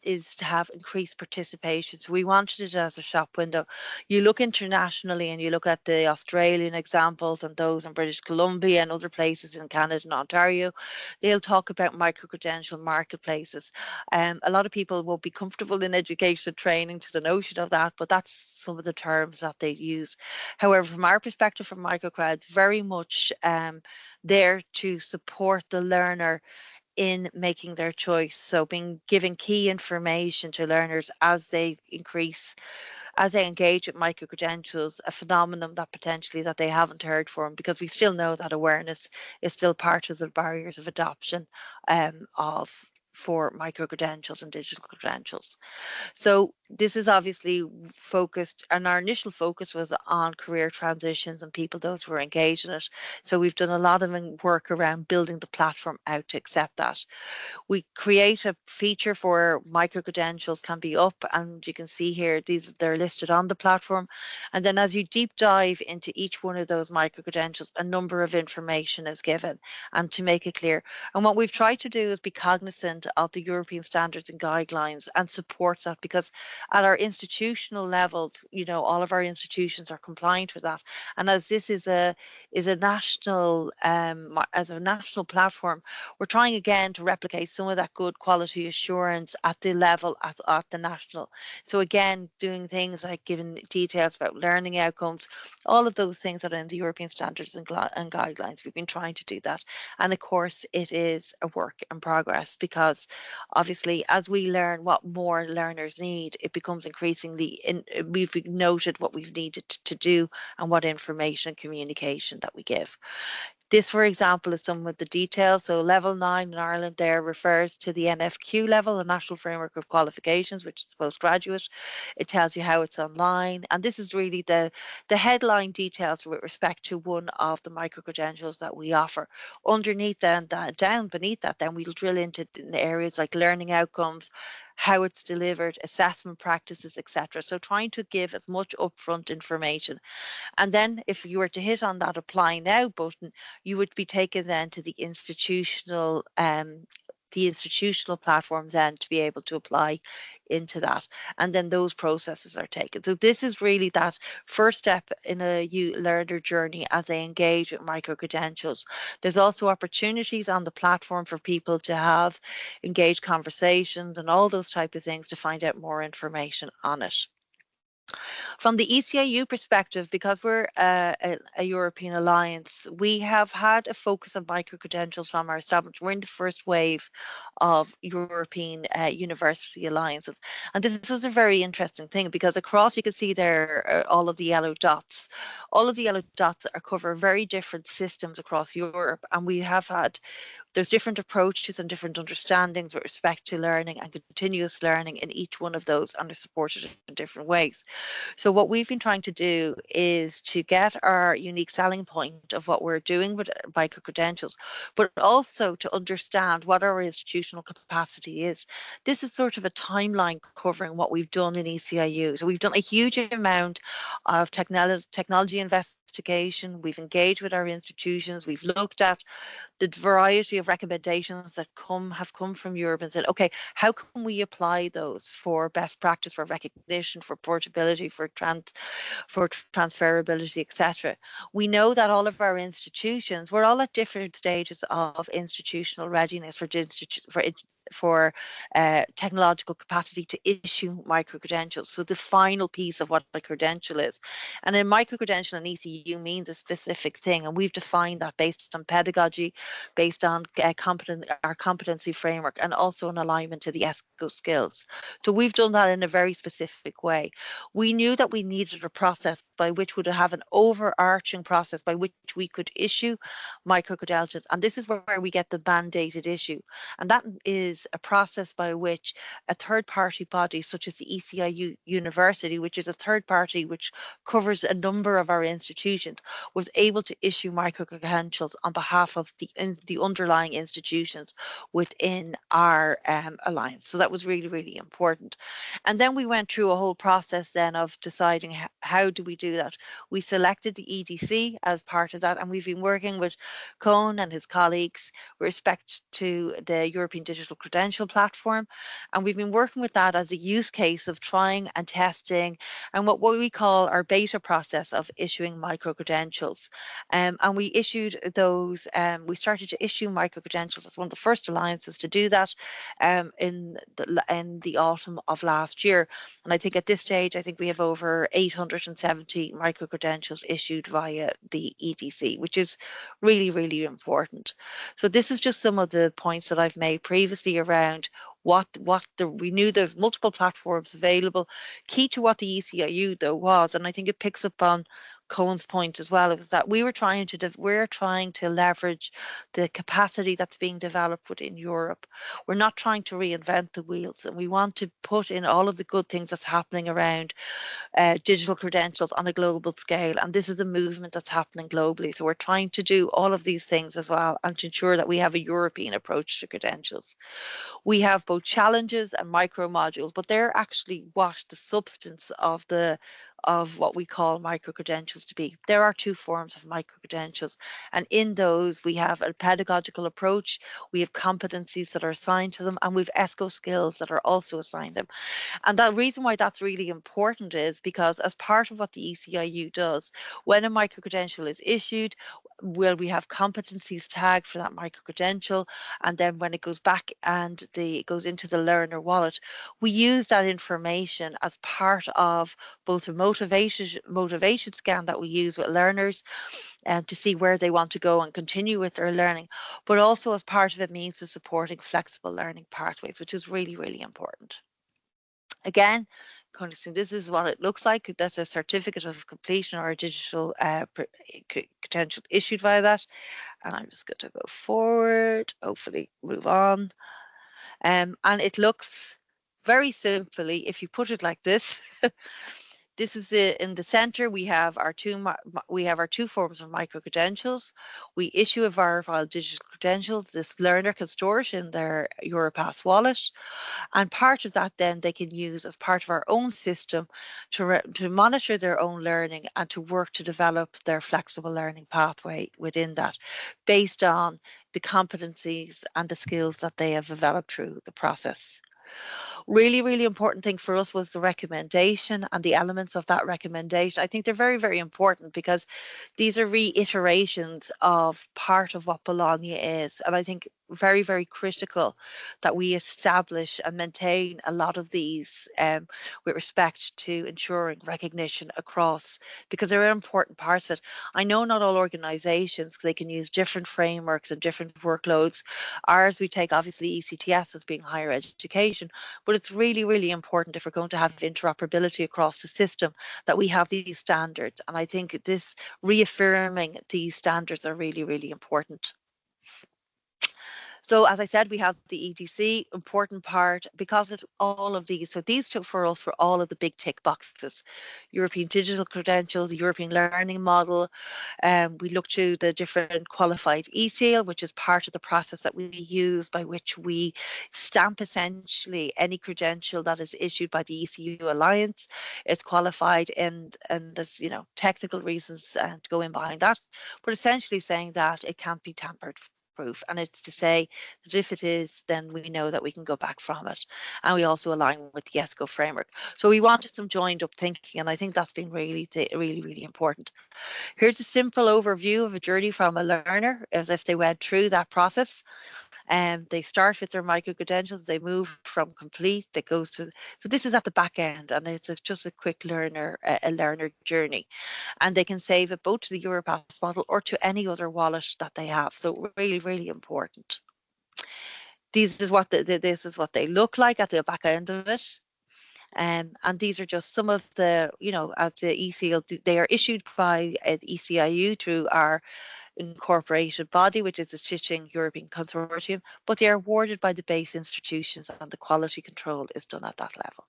is to have increased participation. So we wanted it as a shop window. You look internationally and you look at the Australian examples and those in British Columbia and other places in Canada and Ontario, they'll talk about micro-credential marketplaces. A lot of people won't be comfortable in education training to the notion of that, but that's some of the terms that they use. However, from our perspective, from microcreds, very much there to support the learner in making their choice. So giving key information to learners as they engage with micro-credentials, a phenomenon that potentially that they haven't heard from, because we still know that awareness is still part of the barriers of adoption of for micro-credentials and digital credentials. So this is obviously focused, and our initial focus was on career transitions and people, those who are engaged in it. So we've done a lot of work around building the platform out to accept that. We create a feature for micro-credentials can be up, and you can see here, they're listed on the platform. And then as you deep dive into each one of those micro-credentials, a number of information is given, and to make it clear. And what we've tried to do is be cognizant of the European standards and guidelines and supports that, because at our institutional level, you know, all of our institutions are compliant with that. And as this is a national as a national platform, we're trying again to replicate some of that good quality assurance at the level at the national. So again, doing things like giving details about learning outcomes, all of those things that are in the European standards and guidelines. We've been trying to do that. And of course, it is a work in progress, because obviously as we learn what more learners need, it becomes increasingly, we've noted what we've needed to do and what information and communication that we give. This, for example, is some of the details. So level 9 in Ireland there refers to the NFQ level, the National Framework of Qualifications, which is postgraduate. It tells you how it's online. And this is really the headline details with respect to one of the micro-credentials that we offer. Underneath then, down beneath that, then we'll drill into areas like learning outcomes, how it's delivered, assessment practices, etc. So trying to give as much upfront information. And then if you were to hit on that apply now button, you would be taken then to the institutional platform then to be able to apply into that. And then those processes are taken. So this is really that first step in a learner journey as they engage with micro-credentials. There's also opportunities on the platform for people to have engaged conversations and all those type of things to find out more information on it. From the ECIU perspective, because we're a European alliance, we have had a focus on micro-credentials from our establishment. We're in the first wave of European university alliances. And this was a very interesting thing, because across, you can see there all of the yellow dots. All of the yellow dots cover very different systems across Europe. And we have had, there's different approaches and different understandings with respect to learning and continuous learning in each one of those, and they're supported in different ways. So what we've been trying to do is to get our unique selling point of what we're doing with micro-credentials, but also to understand what our institutional capacity is. This is sort of a timeline covering what we've done in ECIU. So we've done a huge amount of technology investigation. We've engaged with our institutions. We've looked at the variety of recommendations that have come from Europe and said, okay, how can we apply those for best practice, for recognition, for portability, for transferability, etc. We know that all of our institutions, we're all at different stages of institutional readiness for technological capacity to issue micro-credentials. So the final piece of what a credential is. And a micro-credential in ECU means a specific thing. And we've defined that based on pedagogy, based on our competency framework, and also an alignment to the ESCO skills. So we've done that in a very specific way. We knew that we needed a process by which would have an overarching process by which we could issue micro-credentials. And this is where we get the mandated issue. And that is a process by which a third-party body, such as the ECIU University, which is a third party which covers a number of our institutions, was able to issue micro-credentials on behalf of the underlying institutions within our alliance. So that was really, really important. And then we went through a whole process then of deciding how do we do that. We selected the EDC as part of that, and we've been working with Cohn and his colleagues with respect to the European Digital Credential Platform. And we've been working with that as a use case of trying and testing and what we call our beta process of issuing micro-credentials. And we issued those, we started to issue micro-credentials as one of the first alliances to do that in the autumn of last year. And I think at this stage, I think we have over 870 micro-credentials issued via the EDC, which is really, really important. So this is just some of the points that I've made previously around we knew there's multiple platforms available. Key to what the ECIU though was, and I think it picks up on Cohen's point as well, is that we're trying to leverage the capacity that's being developed within Europe. We're not trying to reinvent the wheels, and we want to put in all of the good things that's happening around digital credentials on a global scale. And this is a movement that's happening globally. So we're trying to do all of these things as well, and to ensure that we have a European approach to credentials. We have both challenges and micro modules, but they're actually what the substance of what we call micro credentials to be. There are two forms of micro credentials, and in those we have a pedagogical approach, we have competencies that are assigned to them, and we've ESCO skills that are also assigned them. And the reason why that's really important is because as part of what the ECIU does, when a micro credential is issued, we have competencies tagged for that micro credential, and then when it goes back and it goes into the learner wallet, we use that information as part of both a motivation scan that we use with learners to see where they want to go and continue with their learning, but also as part of it means to supporting flexible learning pathways, which is really, really important. Again, this is what it looks like. That's a certificate of completion or a digital credential issued via that. And I'm just going to go forward, hopefully move on. And it looks very simply, if you put it like this, this is in the center. We have our two forms of micro credentials. We issue a verified digital credentials. This learner can store it in their Europass wallet, and part of that then they can use as part of our own system to monitor their own learning and to work to develop their flexible learning pathway within that, based on the competencies and the skills that they have developed through the process. Really, really important thing for us was the recommendation and the elements of that recommendation. I think they're very, very important because these are reiterations of part of what Bologna is. And I think very, very critical that we establish and maintain a lot of these with respect to ensuring recognition across, because they're important parts of it. I know not all organizations, they can use different frameworks and different workloads. Ours, we take obviously ECTS as being higher education, but it's really, really important if we're going to have interoperability across the system that we have these standards. And I think this reaffirming these standards are really, really important. So as I said, we have the EDC, important part, because of all of these. So these two for us were all of the big tick boxes: European digital credentials, the European learning model. We look to the different qualified ESEAL, which is part of the process that we use by which we stamp essentially any credential that is issued by the ECU Alliance. It's qualified, and there's technical reasons to go in behind that, but essentially saying that it can't be tampered proof, and it's to say that if it is, then we know that we can go back from it, and we also align with the ESCO framework. So we wanted some joined up thinking, and I think that's been really, really important. Here's a simple overview of a journey from a learner as if they went through that process. And they start with their micro credentials, they move from complete, that goes to, so this is at the back end, and it's just a quick learner journey, and they can save it both to the Europass model or to any other wallet that they have. So really, really important. This is what they look like at the back end of it. And these are just some of the, as the ECL, they are issued by ECIU through our incorporated body, which is the Stitching European Consortium, but they are awarded by the base institutions, and the quality control is done at that level.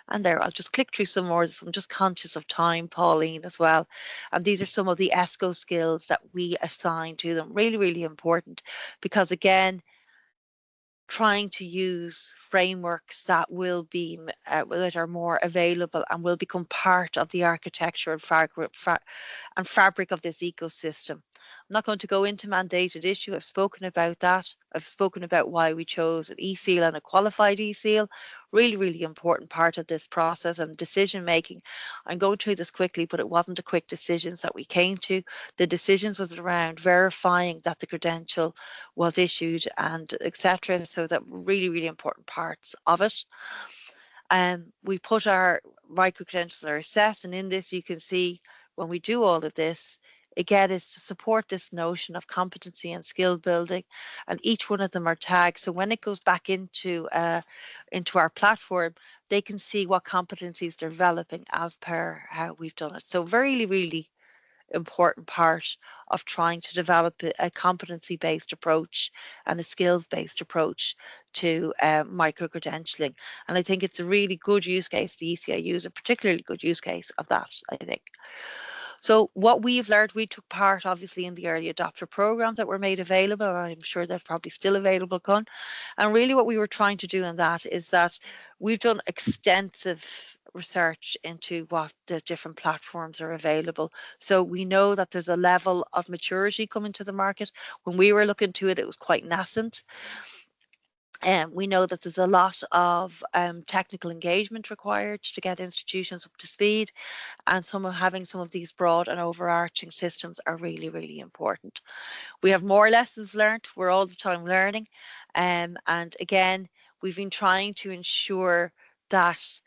And there, I'll just click through some more. I'm just conscious of time, Pauline, as well. And these are some of the ESCO skills that we assign to them. Really, really important, because again, trying to use frameworks that will be that are more available and will become part of the architecture and fabric of this ecosystem. I'm not going to go into mandated issue. I've spoken about that. I've spoken about why we chose an ESEAL and a qualified ESEAL. Really, really important part of this process and decision making. I'm going through this quickly, but it wasn't a quick decisions that we came to. The decisions was around verifying that the credential was issued and etc. So that really, really important parts of it. We put our micro credentials are assessed, and in this you can see when we do all of this, again, is to support this notion of competency and skill building, and each one of them are tagged. So when it goes back into our platform, they can see what competencies they're developing as per how we've done it. So really, really important part of trying to develop a competency-based approach and a skills-based approach to micro-credentialing. And I think it's a really good use case. The ECIU is a particularly good use case of that, I think. So what we've learned, we took part obviously in the early adopter programs that were made available. I'm sure they're probably still available, Con. And really what we were trying to do in that is that we've done extensive research into what the different platforms are available. So we know that there's a level of maturity coming to the market. When we were looking to it, it was quite nascent. We know that there's a lot of technical engagement required to get institutions up to speed, and having some of these broad and overarching systems are really, really important. We have more lessons learned. We're all the time learning. And again, we've been trying to ensure that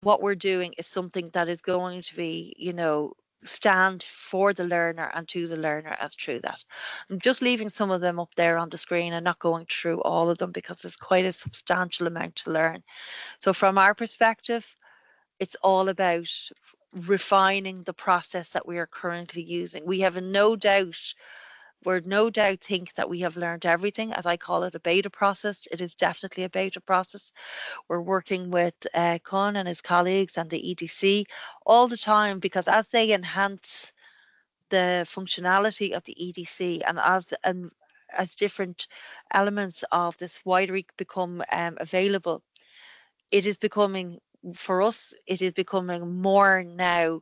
what we're doing is something that is going to be, stand for the learner and to the learner as true that. I'm just leaving some of them up there on the screen and not going through all of them because there's quite a substantial amount to learn. So from our perspective, it's all about refining the process that we are currently using. We have no doubt think that we have learned everything. As I call it, a beta process. It is definitely a beta process. We're working with Con and his colleagues and the EDC all the time, because as they enhance the functionality of the EDC and as different elements of this wider become available, it is becoming, for us, it is becoming more now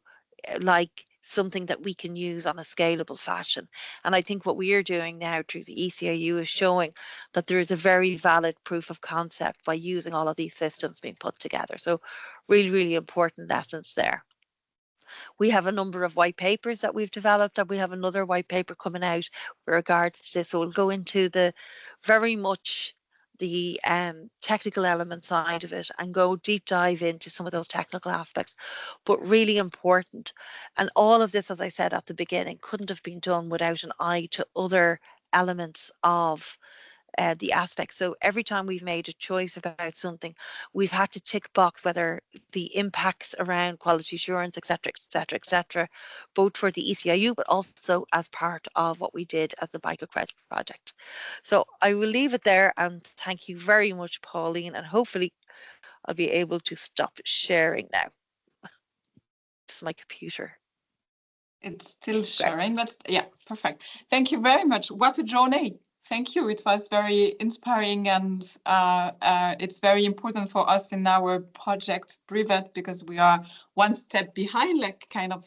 like something that we can use on a scalable fashion. And I think what we are doing now through the ECIU is showing that there is a very valid proof of concept by using all of these systems being put together. So really, really important lessons there. We have a number of white papers that we've developed, and we have another white paper coming out with regards to this. So we'll go into the very much the technical element side of it and go deep dive into some of those technical aspects, but really important. And all of this, as I said at the beginning, couldn't have been done without an eye to other elements of the aspects. So every time we've made a choice about something, we've had to tick box whether the impacts around quality assurance, etc., both for the ECIU, but also as part of what we did as the microcreds project. So I will leave it there, and thank you very much, Pauline, and hopefully I'll be able to stop sharing now. This is my computer. It's still sharing, but yeah, perfect. Thank you very much. What a journey. Thank you. It was very inspiring, and it's very important for us in our project Brevet, because we are one step behind, like kind of.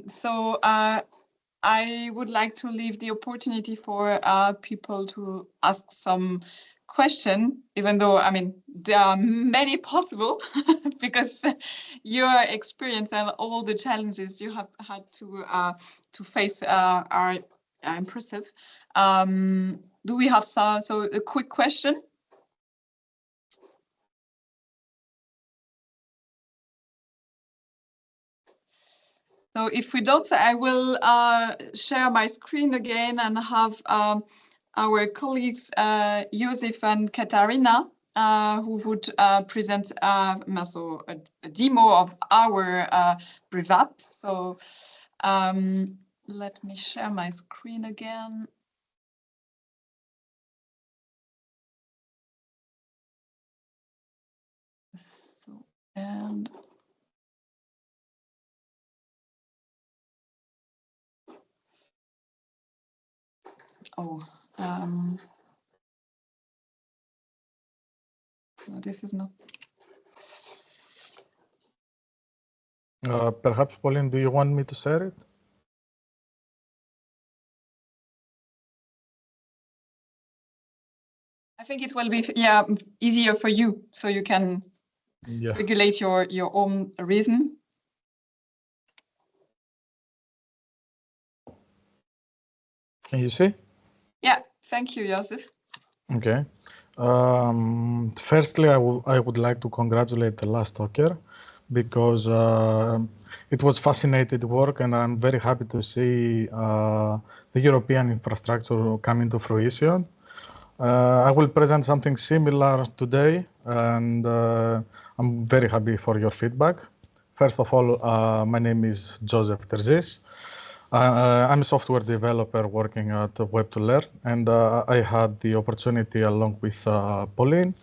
So I would like to leave the opportunity for people to ask some question, even though, I mean, there are many possible, because your experience and all the challenges you have had to face are impressive. Do we have so a quick question? So if we don't, I will share my screen again and have our colleagues Josef and Katarina who would present a demo of our Brevet. So let me share my screen again. So, and no, this is not. Perhaps, Pauline, do you want me to share it? I think it will be easier for you, so you can regulate your own rhythm. Can you see? Yeah, thank you, Josef. Okay. Firstly, I would like to congratulate the last talker, because it was fascinating work, and I'm very happy to see the European infrastructure coming to fruition. I will present something similar today, and I'm very happy for your feedback. First of all, my name is Joseph Terzis. I'm a software developer working at Web2Learn, and I had the opportunity along with Pauline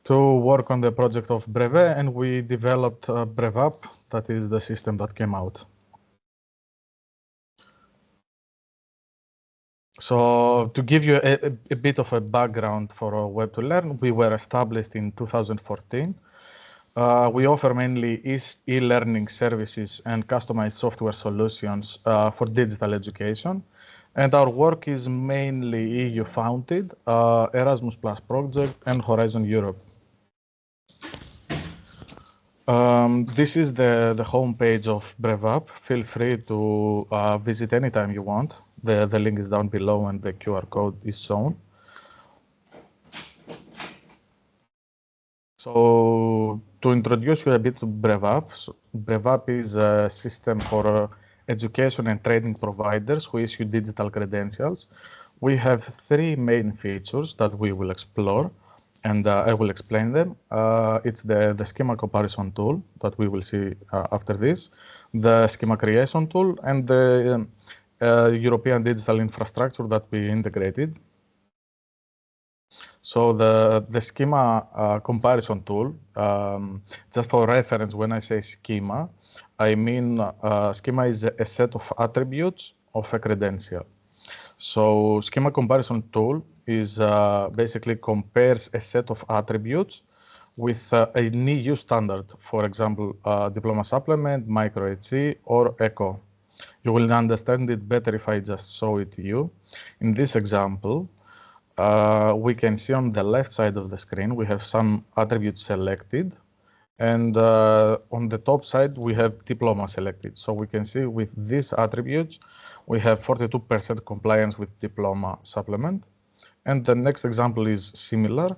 to work on the project of Brevet, and we developed BrevApp, that is the system that came out. So to give you a bit of a background for Web2Learn, we were established in 2014. We offer mainly e-learning services and customized software solutions for digital education. And our work is mainly EU-founded, Erasmus Plus project, and Horizon Europe. This is the homepage of BrevApp. Feel free to visit anytime you want. The link is down below and the QR code is shown. So to introduce you a bit to BrevApp, BrevApp is a system for education and training providers who issue digital credentials. We have three main features that we will explore, and I will explain them. It's the schema comparison tool that we will see after this, the schema creation tool, and the European digital infrastructure that we integrated. So the schema comparison tool, just for reference, when I say schema, I mean schema is a set of attributes of a credential. So schema comparison tool is basically compares a set of attributes with an EU standard, for example, diploma supplement, micro HE, or ECHO. You will understand it better if I just show it to you. In this example, we can see on the left side of the screen, we have some attributes selected. And on the top side, we have diploma selected. So we can see with these attributes, we have 42% compliance with diploma supplement. And the next example is similar.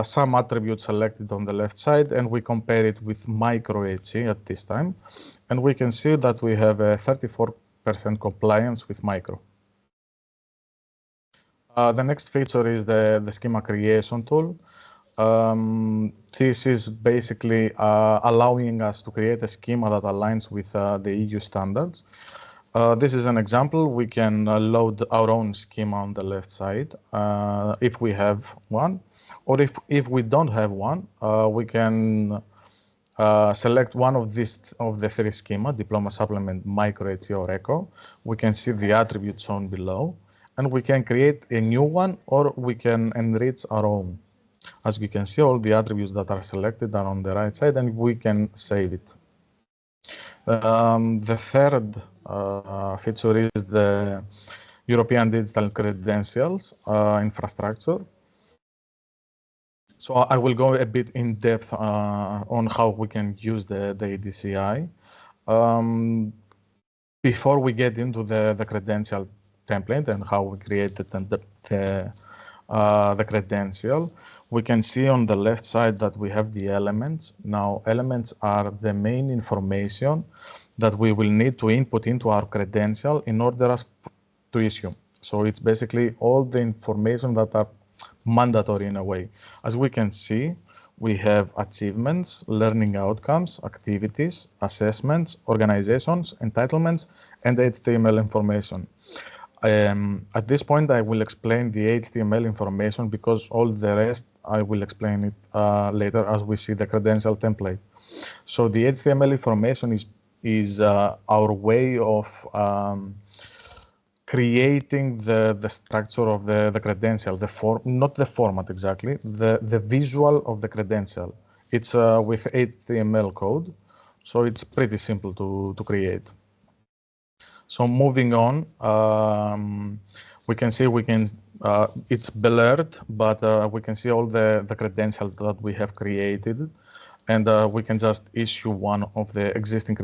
Some attributes selected on the left side, and we compare it with micro HE at this time. And we can see that we have a 34% compliance with micro. The next feature is the schema creation tool. This is basically allowing us to create a schema that aligns with the EU standards. This is an example. We can load our own schema on the left side if we have one, or if we don't have one, we can select one of the three schema, diploma supplement, micro HE, or ECHO. We can see the attributes shown below, and we can create a new one, or we can enrich our own. As you can see, all the attributes that are selected are on the right side, and we can save it. The third feature is the European digital credentials infrastructure. So I will go a bit in depth on how we can use the EDCI. Before we get into the credential template and how we created the credential, we can see on the left side that we have the elements. Now, elements are the main information that we will need to input into our credential in order to issue. So it's basically all the information that are mandatory in a way. As we can see, we have achievements, learning outcomes, activities, assessments, organizations, entitlements, and HTML information. At this point, I will explain the HTML information because all the rest, I will explain it later as we see the credential template. So the HTML information is our way of creating the structure of the credential, not the format exactly, the visual of the credential. It's with HTML code, so it's pretty simple to create. So moving on, we can see it's blurred, but we can see all the credentials that we have created, and we can just issue one of the existing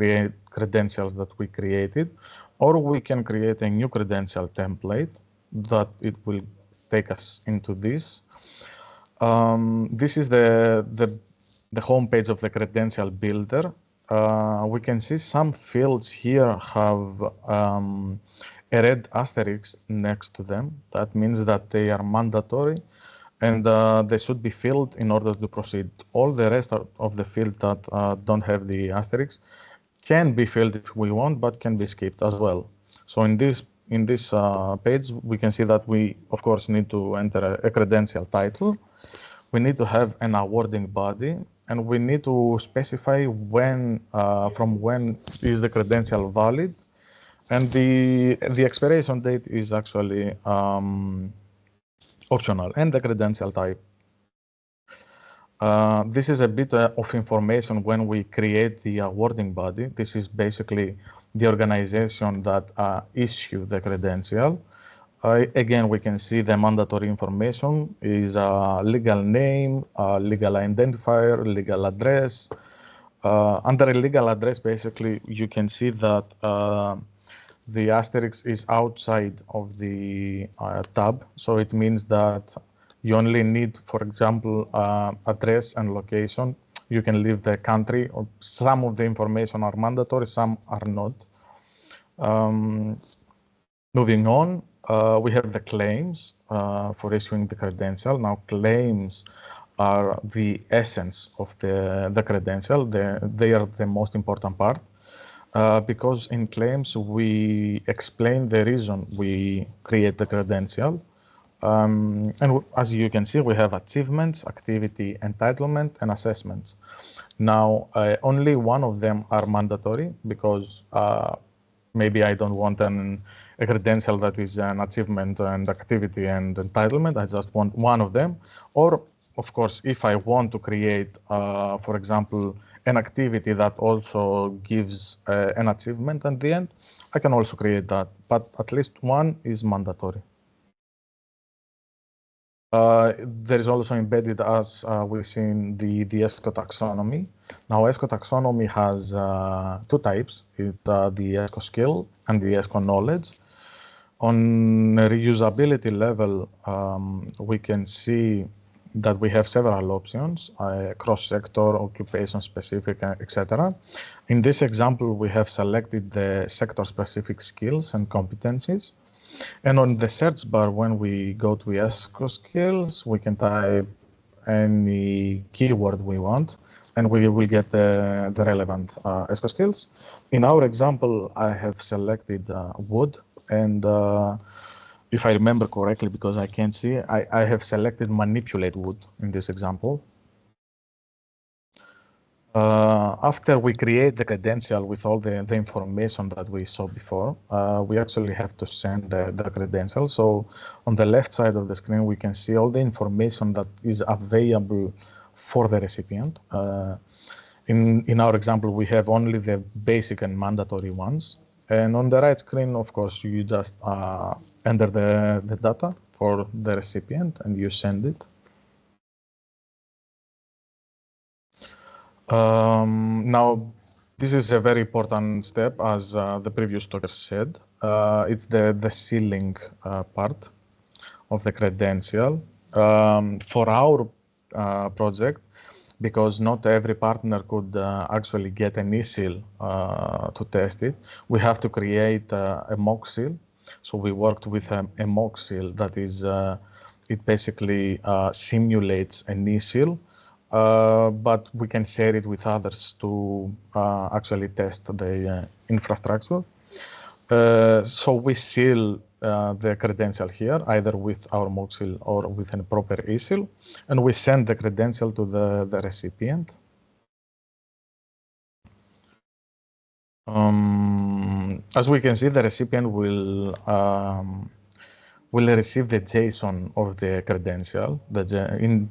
credentials that we created, or we can create a new credential template that it will take us into this. This is the home page of the credential builder. We can see some fields here have a red asterisk next to them. That means that they are mandatory and they should be filled in order to proceed. All the rest of the field that don't have the asterisks can be filled if we want, but can be skipped as well. So in this page, we can see that we, of course, need to enter a credential title. We need to have an awarding body, and we need to specify when, from when is the credential valid, and the expiration date is actually optional, and the credential type. This is a bit of information when we create the awarding body. This is basically the organization that issue the credential. Again, we can see the mandatory information is a legal name, a legal identifier, legal address. Under a legal address, basically, you can see that the asterisk is outside of the tab. So it means that you only need, for example, address and location. You can leave the country, or some of the information are mandatory, some are not. Moving on, we have the claims for issuing the credential. Now, claims are the essence of the credential. They are the most important part because in claims, we explain the reason we create the credential. And as you can see, we have achievements, activity, entitlement, and assessments. Now, only one of them are mandatory because maybe I don't want a credential that is an achievement and activity and entitlement. I just want one of them. Or, of course, if I want to create, for example, an activity that also gives an achievement at the end, I can also create that. But at least one is mandatory. There is also embedded, as we've seen, the ESCO taxonomy. Now, ESCO taxonomy has two types, the ESCO skill and the ESCO knowledge. On a reusability level, we can see that we have several options, cross-sector, occupation-specific, etc. In this example, we have selected the sector-specific skills and competencies. And on the search bar, when we go to ESCO skills, we can type any keyword we want, and we will get the relevant ESCO skills. In our example, I have selected wood, and if I remember correctly, because I can't see, I have selected manipulate wood in this example. After we create the credential with all the information that we saw before, we actually have to send the credential. So on the left side of the screen, we can see all the information that is available for the recipient. In our example, we have only the basic and mandatory ones. And on the right screen, of course, you just enter the data for the recipient and you send it. Now, this is a very important step, as the previous talker said. It's the sealing part of the credential. For our project, because not every partner could actually get an e-seal to test it, we have to create a mock seal. So we worked with a mock seal that is, it basically simulates an e-seal. But we can share it with others to actually test the infrastructure. So we seal the credential here, either with our mock seal or with a proper e-seal, and we send the credential to the recipient. As we can see, the recipient will receive the JSON of the credential.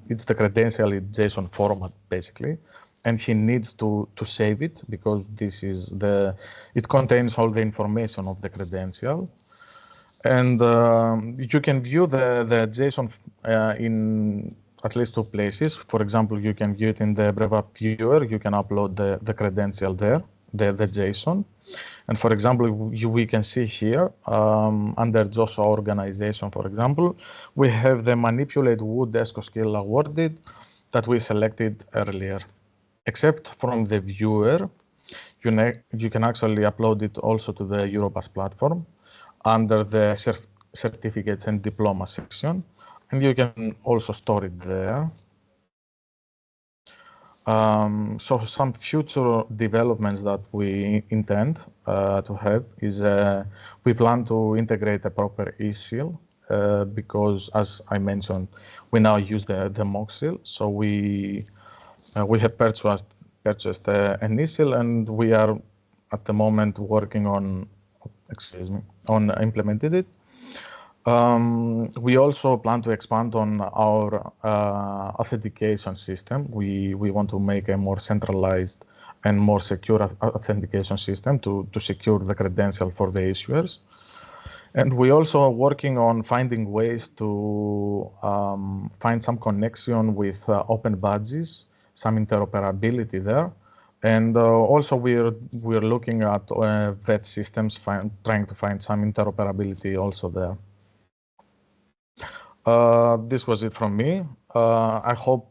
It's the credential in JSON format, basically, and he needs to save it because this is it contains all the information of the credential. And you can view the JSON in at least two places. For example, you can view it in the Brevat viewer. You can upload the credential there, the JSON. And for example, we can see here under JOSA organization, for example, we have the manipulate wood ESCO skill awarded that we selected earlier. Except from the viewer, you can actually upload it also to the Europass platform under the certificates and diploma section. and you can also store it there. So some future developments that we intend to have is we plan to integrate a proper eSeal because, as I mentioned, we now use the mock seal. So we have purchased an eSeal, and we are at the moment working on implementing it. We also plan to expand on our authentication system. We want to make a more centralized and more secure authentication system to secure the credential for the issuers. And we also are working on finding ways to find some connection with open badges, some interoperability there. And also we're looking at vet systems, trying to find some interoperability also there. This was it from me. I hope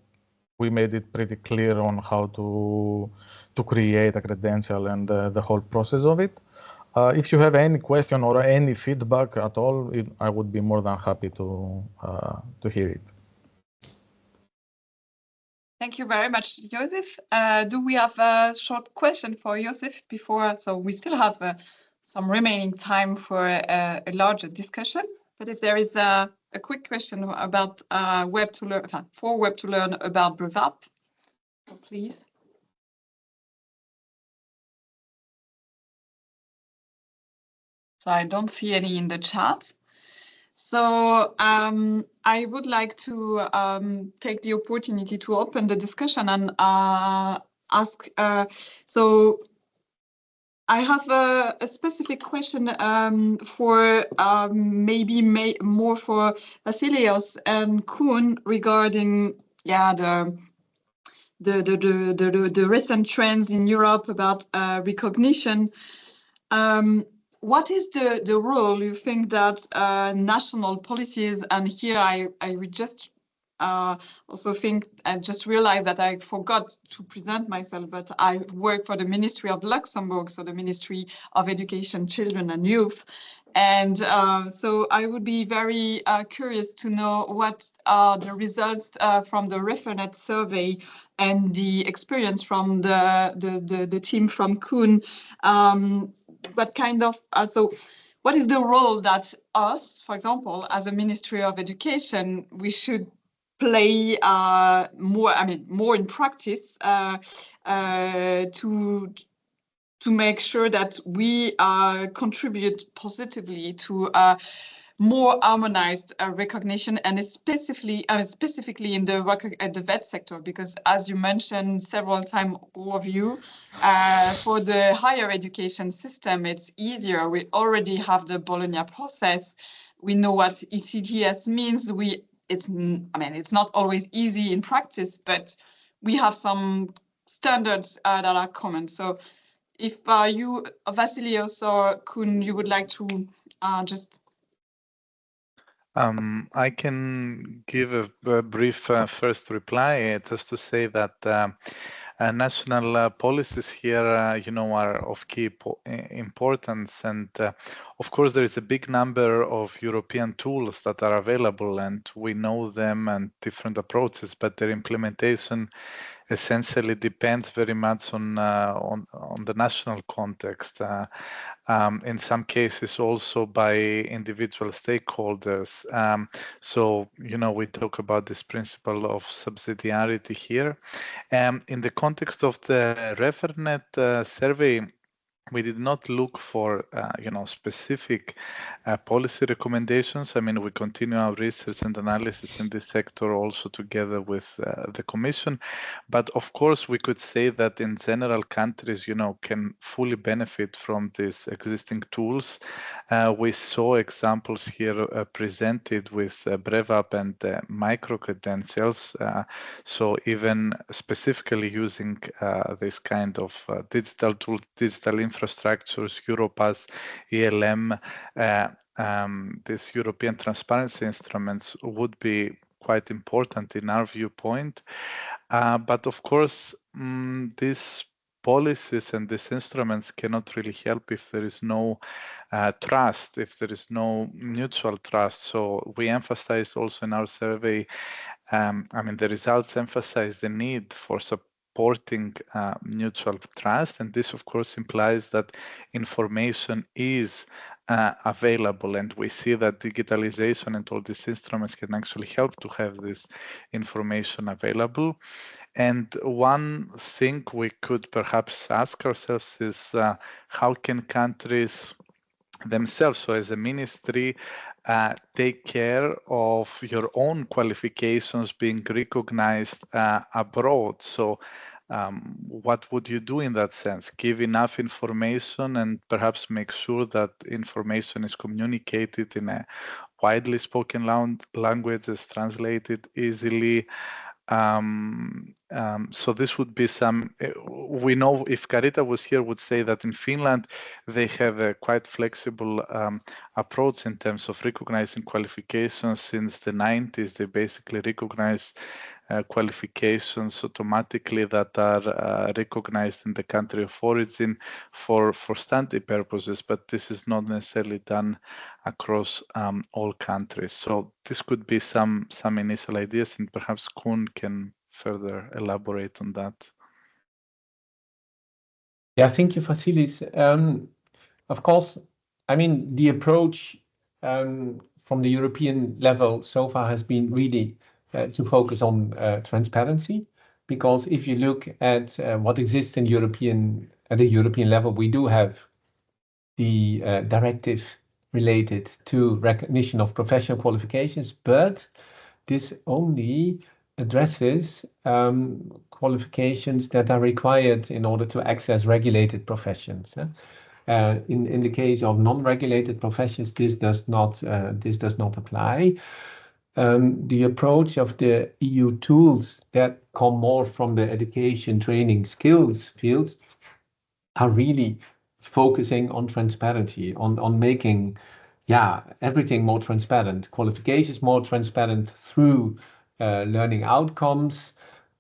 we made it pretty clear on how to create a credential and the whole process of it. If you have any question or any feedback at all, I would be more than happy to hear it. Thank you very much, Joseph. Do we have a short question for Joseph before? So we still have some remaining time for a larger discussion. But if there is a quick question about Web to Learn about BREVAP, so please. So I don't see any in the chat. So I would like to take the opportunity to open the discussion and ask. So I have a specific question for maybe more for Vasilios and Koen regarding the recent trends in Europe about recognition. What is the role you think that national policies, and here I would just also think, I just realized that I forgot to present myself, but I work for the Ministry of Luxembourg, so the Ministry of Education, Children and Youth. And so I would be very curious to know what are the results from the ReferNet survey and the experience from the team from Koen. What kind of, so what is the role that us, for example, as a Ministry of Education, we should play more in practice to make sure that we contribute positively to more harmonized recognition, and specifically in the vet sector, because as you mentioned several times, all of you, for the higher education system, it's easier. We already have the Bologna process. We know what ECGS means. It's not always easy in practice, but we have some standards that are common. So if you, Vasilios or Koen, you would like to just... I can give a brief first reply, just to say that national policies here, are of key importance. And of course, there is a big number of European tools that are available, and we know them and different approaches, but their implementation essentially depends very much on the national context. In some cases also by individual stakeholders. So, we talk about this principle of subsidiarity here. In the context of the ReferNet survey, we did not look for, specific policy recommendations. I mean, we continue our research and analysis in this sector also together with the Commission. But of course, we could say that in general, countries, can fully benefit from these existing tools. We saw examples here presented with BREVAP and micro-credentials. So even specifically using this kind of digital tool, digital infrastructures, Europass, ELM, these European transparency instruments would be quite important in our viewpoint. But of course, these policies and these instruments cannot really help if there is no trust, if there is no mutual trust. So we emphasize also in our survey, the results emphasize the need for supporting mutual trust. And this, of course, implies that information is available. And we see that digitalization and all these instruments can actually help to have this information available. And one thing we could perhaps ask ourselves is how can countries themselves, so as a ministry, take care of your own qualifications being recognized abroad? So what would you do in that sense? Give enough information and perhaps make sure that information is communicated in a widely spoken language, is translated easily. So this would be some, we know if Carita was here would say that in Finland, they have a quite flexible approach in terms of recognizing qualifications. Since the 90s, they basically recognize qualifications automatically that are recognized in the country of origin for study purposes, but this is not necessarily done across all countries. So this could be some initial ideas, and perhaps Koen can further elaborate on that. Yeah, thank you, Vasilis. Of course, the approach from the European level so far has been really to focus on transparency, because if you look at what exists at the European level, we do have the directive related to recognition of professional qualifications, but this only addresses qualifications that are required in order to access regulated professions. In the case of non-regulated professions, this does not apply. The approach of the EU tools that come more from the education, training, skills fields are really focusing on transparency, on making everything more transparent, qualifications more transparent through learning outcomes,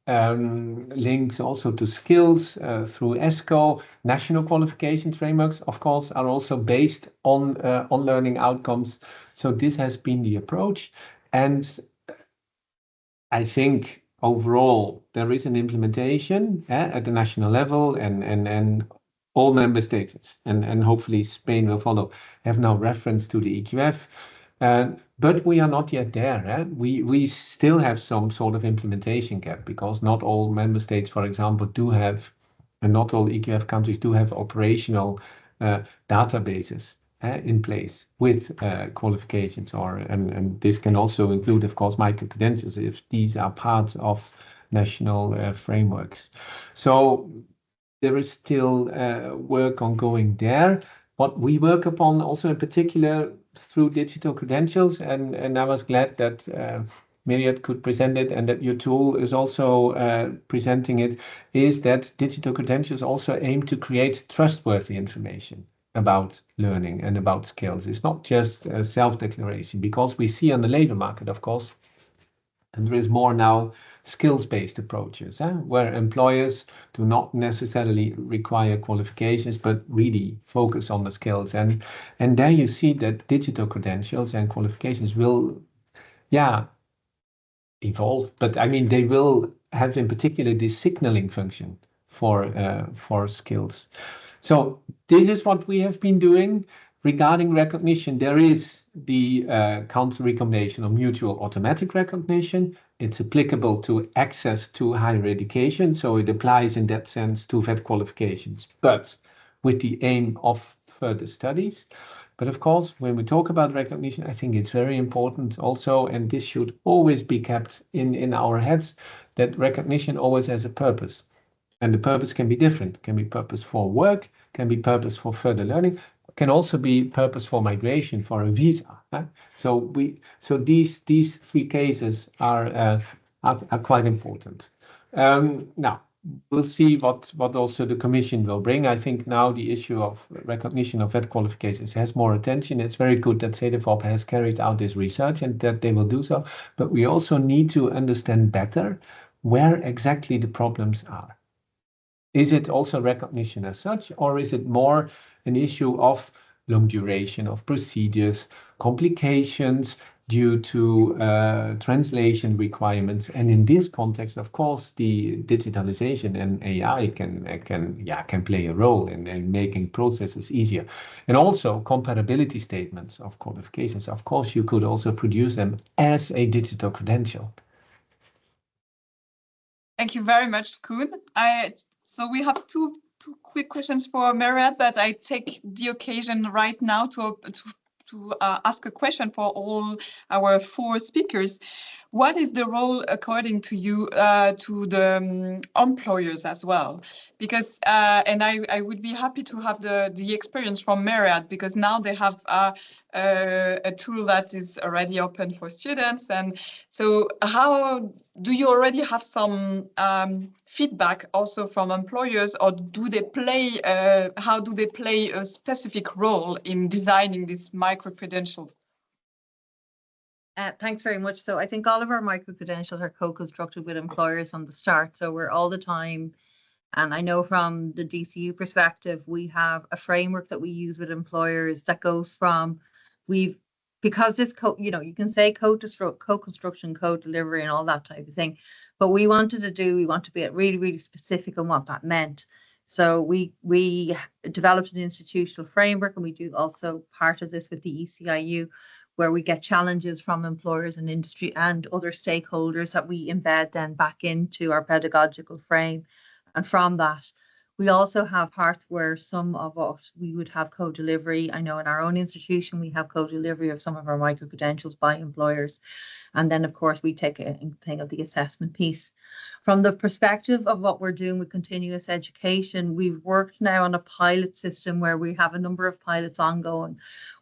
links also to skills through ESCO. National qualification frameworks, of course, are also based on learning outcomes. So this has been the approach. And I think overall there is an implementation at the national level, and all member states, and hopefully Spain will follow, have now reference to the EQF. But we are not yet there. We still have some sort of implementation gap, because not all member states, for example, do have, and not all EQF countries do have operational databases in place with qualifications, and this can also include, of course, micro-credentials if these are parts of national frameworks. So there is still work ongoing there. What we work upon also in particular through digital credentials, and I was glad that Myriad could present it and that your tool is also presenting it, is that digital credentials also aim to create trustworthy information about learning and about skills. It's not just a self-declaration, because we see on the labor market, of course, and there is more now skills-based approaches, where employers do not necessarily require qualifications, but really focus on the skills. And there you see that digital credentials and qualifications will, evolve. But they will have in particular this signaling function for skills. So this is what we have been doing. Regarding recognition, there is the council recommendation of mutual automatic recognition. It's applicable to access to higher education, so it applies in that sense to VET qualifications, but with the aim of further studies. But of course, when we talk about recognition, I think it's very important also, and this should always be kept in our heads, that recognition always has a purpose. And the purpose can be different, can be purpose for work, can be purpose for further learning, can also be purpose for migration, for a visa. So these three cases are quite important. Now we'll see what also the Commission will bring. I think now the issue of recognition of VET qualifications has more attention. It's very good that CEDEFOP has carried out this research and that they will do so. But we also need to understand better where exactly the problems are. Is it also recognition as such, or is it more an issue of long duration of procedures, complications due to translation requirements? And in this context, of course, the digitalization and AI can play a role in making processes easier. And also compatibility statements of qualifications. Of course, you could also produce them as a digital credential. Thank you very much, Koen. So we have two quick questions for Myriad, but I take the occasion right now to ask a question for all our 4 speakers. What is the role, according to you, to the employers as well? Because, and I would be happy to have the experience from Myriad, because now they have a tool that is already open for students. And so how do you already have some feedback also from employers, or do they play, how do they play a specific role in designing these micro-credentials? Thanks very much. So I think all of our micro-credentials are co-constructed with employers from the start. So we're all the time, and I know from the DCU perspective, we have a framework that we use with employers that goes from, because this you can say co-construction, co-delivery and all that type of thing, but we want to be really, really specific on what that meant. So we developed an institutional framework, and we do also part of this with the ECIU, where we get challenges from employers and industry and other stakeholders that we embed then back into our pedagogical frame. And from that, we also have parts where some of us, we would have co-delivery. I know in our own institution, we have co-delivery of some of our micro-credentials by employers. And then, of course, we take a thing of the assessment piece. From the perspective of what we're doing with continuous education, we've worked now on a pilot system where we have a number of pilots ongoing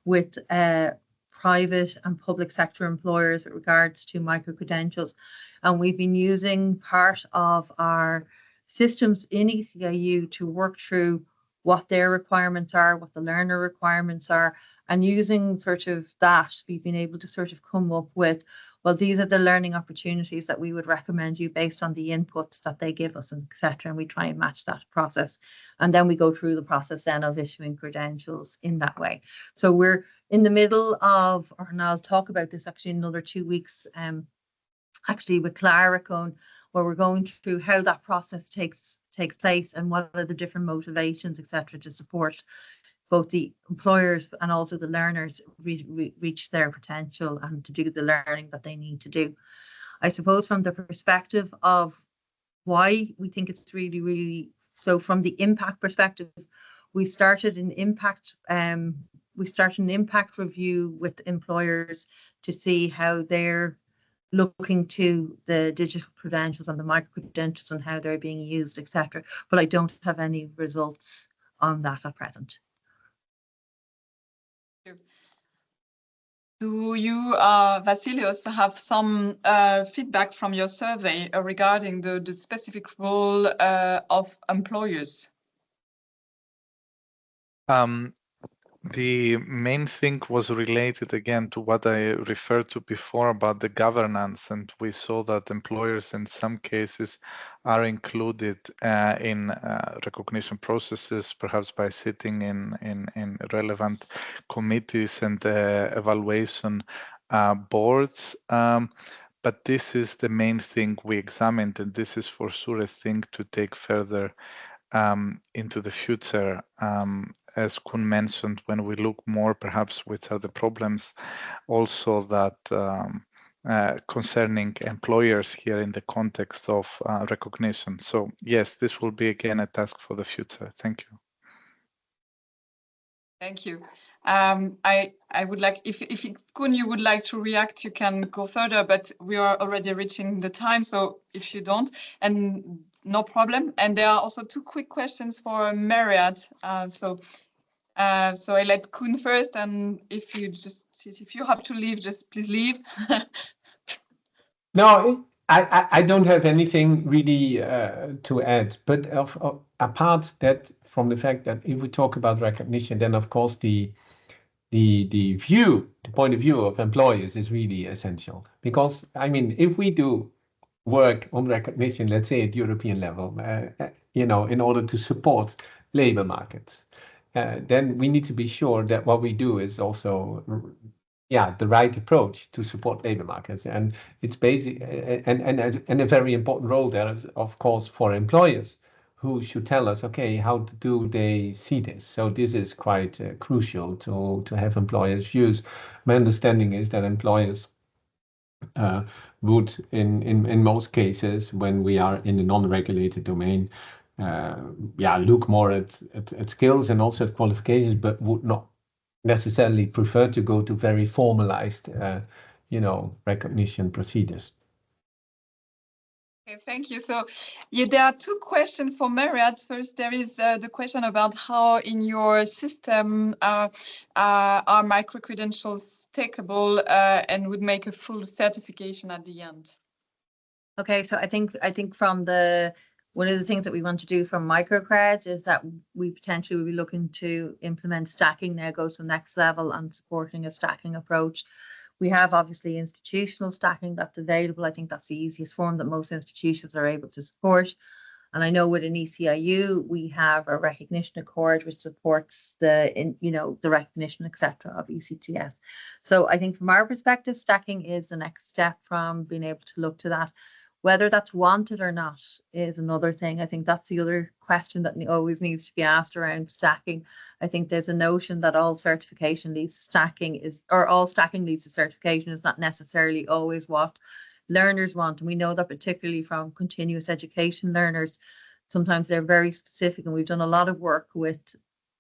with private and public sector employers with regards to micro-credentials. And we've been using part of our systems in ECIU to work through what their requirements are, what the learner requirements are, and using sort of that, we've been able to sort of come up with, well, these are the learning opportunities that we would recommend you based on the inputs that they give us, and etc. And we try and match that process. And then we go through the process then of issuing credentials in that way. So we're in the middle of, and I'll talk about this actually in another 2 weeks, actually with Clara, where we're going through how that process takes place and what are the different motivations, etc., to support both the employers and also the learners reach their potential and to do the learning that they need to do. I suppose from the perspective of why we think it's really, really, so from the impact perspective, we started an impact review with employers to see how they're looking to the digital credentials and the micro-credentials and how they're being used, etc. But I don't have any results on that at present. Do you, Vasilios, have some feedback from your survey regarding the specific role of employers? The main thing was related again to what I referred to before about the governance, and we saw that employers in some cases are included in recognition processes, perhaps by sitting in relevant committees and evaluation boards. But this is the main thing we examined, and this is for sure a thing to take further into the future, as Koen mentioned, when we look more perhaps which are the problems also that concerning employers here in the context of recognition. So yes, this will be again a task for the future. Thank you. Thank you. I would like, if Koen, you would like to react, you can go further, but we are already reaching the time. So if you don't, and no problem. And there are also 2 quick questions for Myriad. So I let Koen first, and if you have to leave, just please leave. No, I don't have anything really to add, but apart that from the fact that if we talk about recognition, then of course the point of view of employers is really essential, because I mean, if we do work on recognition, let's say at European level, in order to support labor markets. Then we need to be sure that what we do is also the right approach to support labor markets. And it's basic and a very important role there is, of course, for employers who should tell us, okay, how do they see this? So this is quite crucial to have employers' views. My understanding is that employers would, in most cases, when we are in a non-regulated domain, look more at skills and also at qualifications, but would not necessarily prefer to go to very formalized, recognition procedures. Okay, thank you. So there are two questions for Myriad. First, there is the question about how in your system are micro-credentials takeable and would make a full certification at the end. Okay, so I think from one of the things that we want to do from microcreds is that we potentially will be looking to implement stacking now, go to the next level and supporting a stacking approach. We have obviously institutional stacking that's available. I think that's the easiest form that most institutions are able to support. And I know within ECIU, we have a recognition accord which supports the recognition, etc. of ECTS. So I think from our perspective, stacking is the next step from being able to look to that. Whether that's wanted or not is another thing. I think that's the other question that always needs to be asked around stacking. I think there's a notion that all certification leads to stacking or all stacking leads to certification is not necessarily always what learners want. And we know that particularly from continuous education learners, sometimes they're very specific, and we've done a lot of work with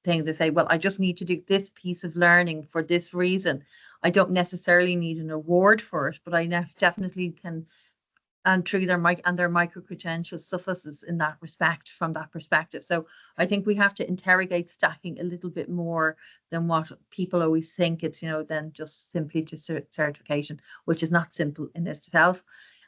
things. They say, well, I just need to do this piece of learning for this reason. I don't necessarily need an award for it, but I definitely can, and through their micro-credentials suffices in that respect, from that perspective. So I think we have to interrogate stacking a little bit more than what people always think it's, than just simply to certification, which is not simple in itself.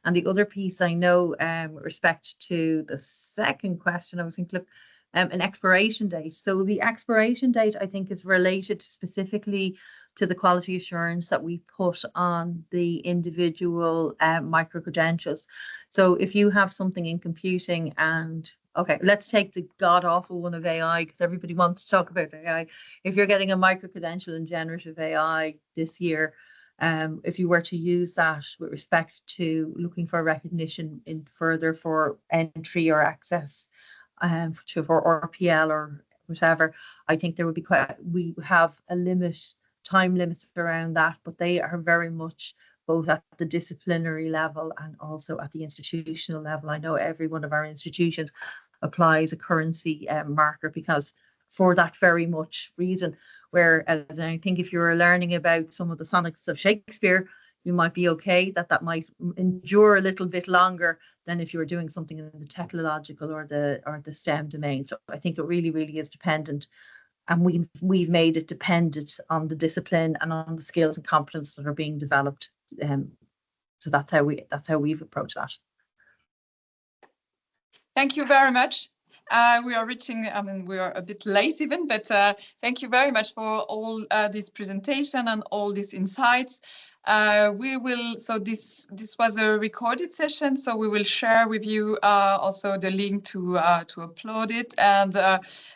And the other piece I know, with respect to the second question, I was thinking, look, an expiration date. So the expiration date, I think, is related specifically to the quality assurance that we put on the individual micro-credentials. So if you have something in computing and, okay, let's take the god-awful one of AI, because everybody wants to talk about AI. If you're getting a micro-credential in generative AI this year, if you were to use that with respect to looking for recognition in further for entry or access, for RPL or whatever, I think there would be we have time limits around that, but they are very much both at the disciplinary level and also at the institutional level. I know every one of our institutions applies a currency marker because for that very much reason. Whereas I think if you were learning about some of the sonnets of Shakespeare, you might be okay, that might endure a little bit longer than if you were doing something in the technological or the STEM domain. So I think it really, really is dependent, and we've made it dependent on the discipline and on the skills and competences that are being developed. So that's how we've approached that. Thank you very much. We are we are a bit late even, but thank you very much for all this presentation and all these insights. So this was a recorded session, so we will share with you also the link to upload it, and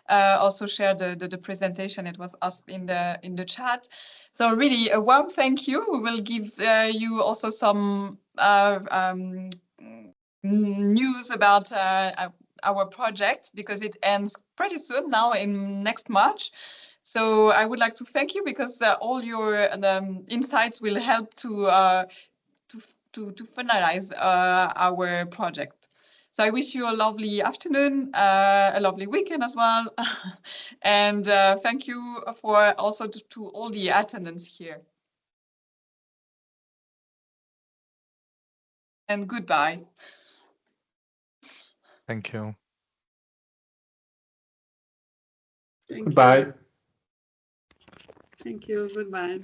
also share the presentation. It was asked in the chat. So really a warm thank you. We will give you also some news about our project, because it ends pretty soon now in next March. So I would like to thank you, because all your insights will help to finalize our project. So I wish you a lovely afternoon, a lovely weekend as well. And thank you for also to all the attendants here. And goodbye. Thank you. Goodbye. Thank you. Goodbye.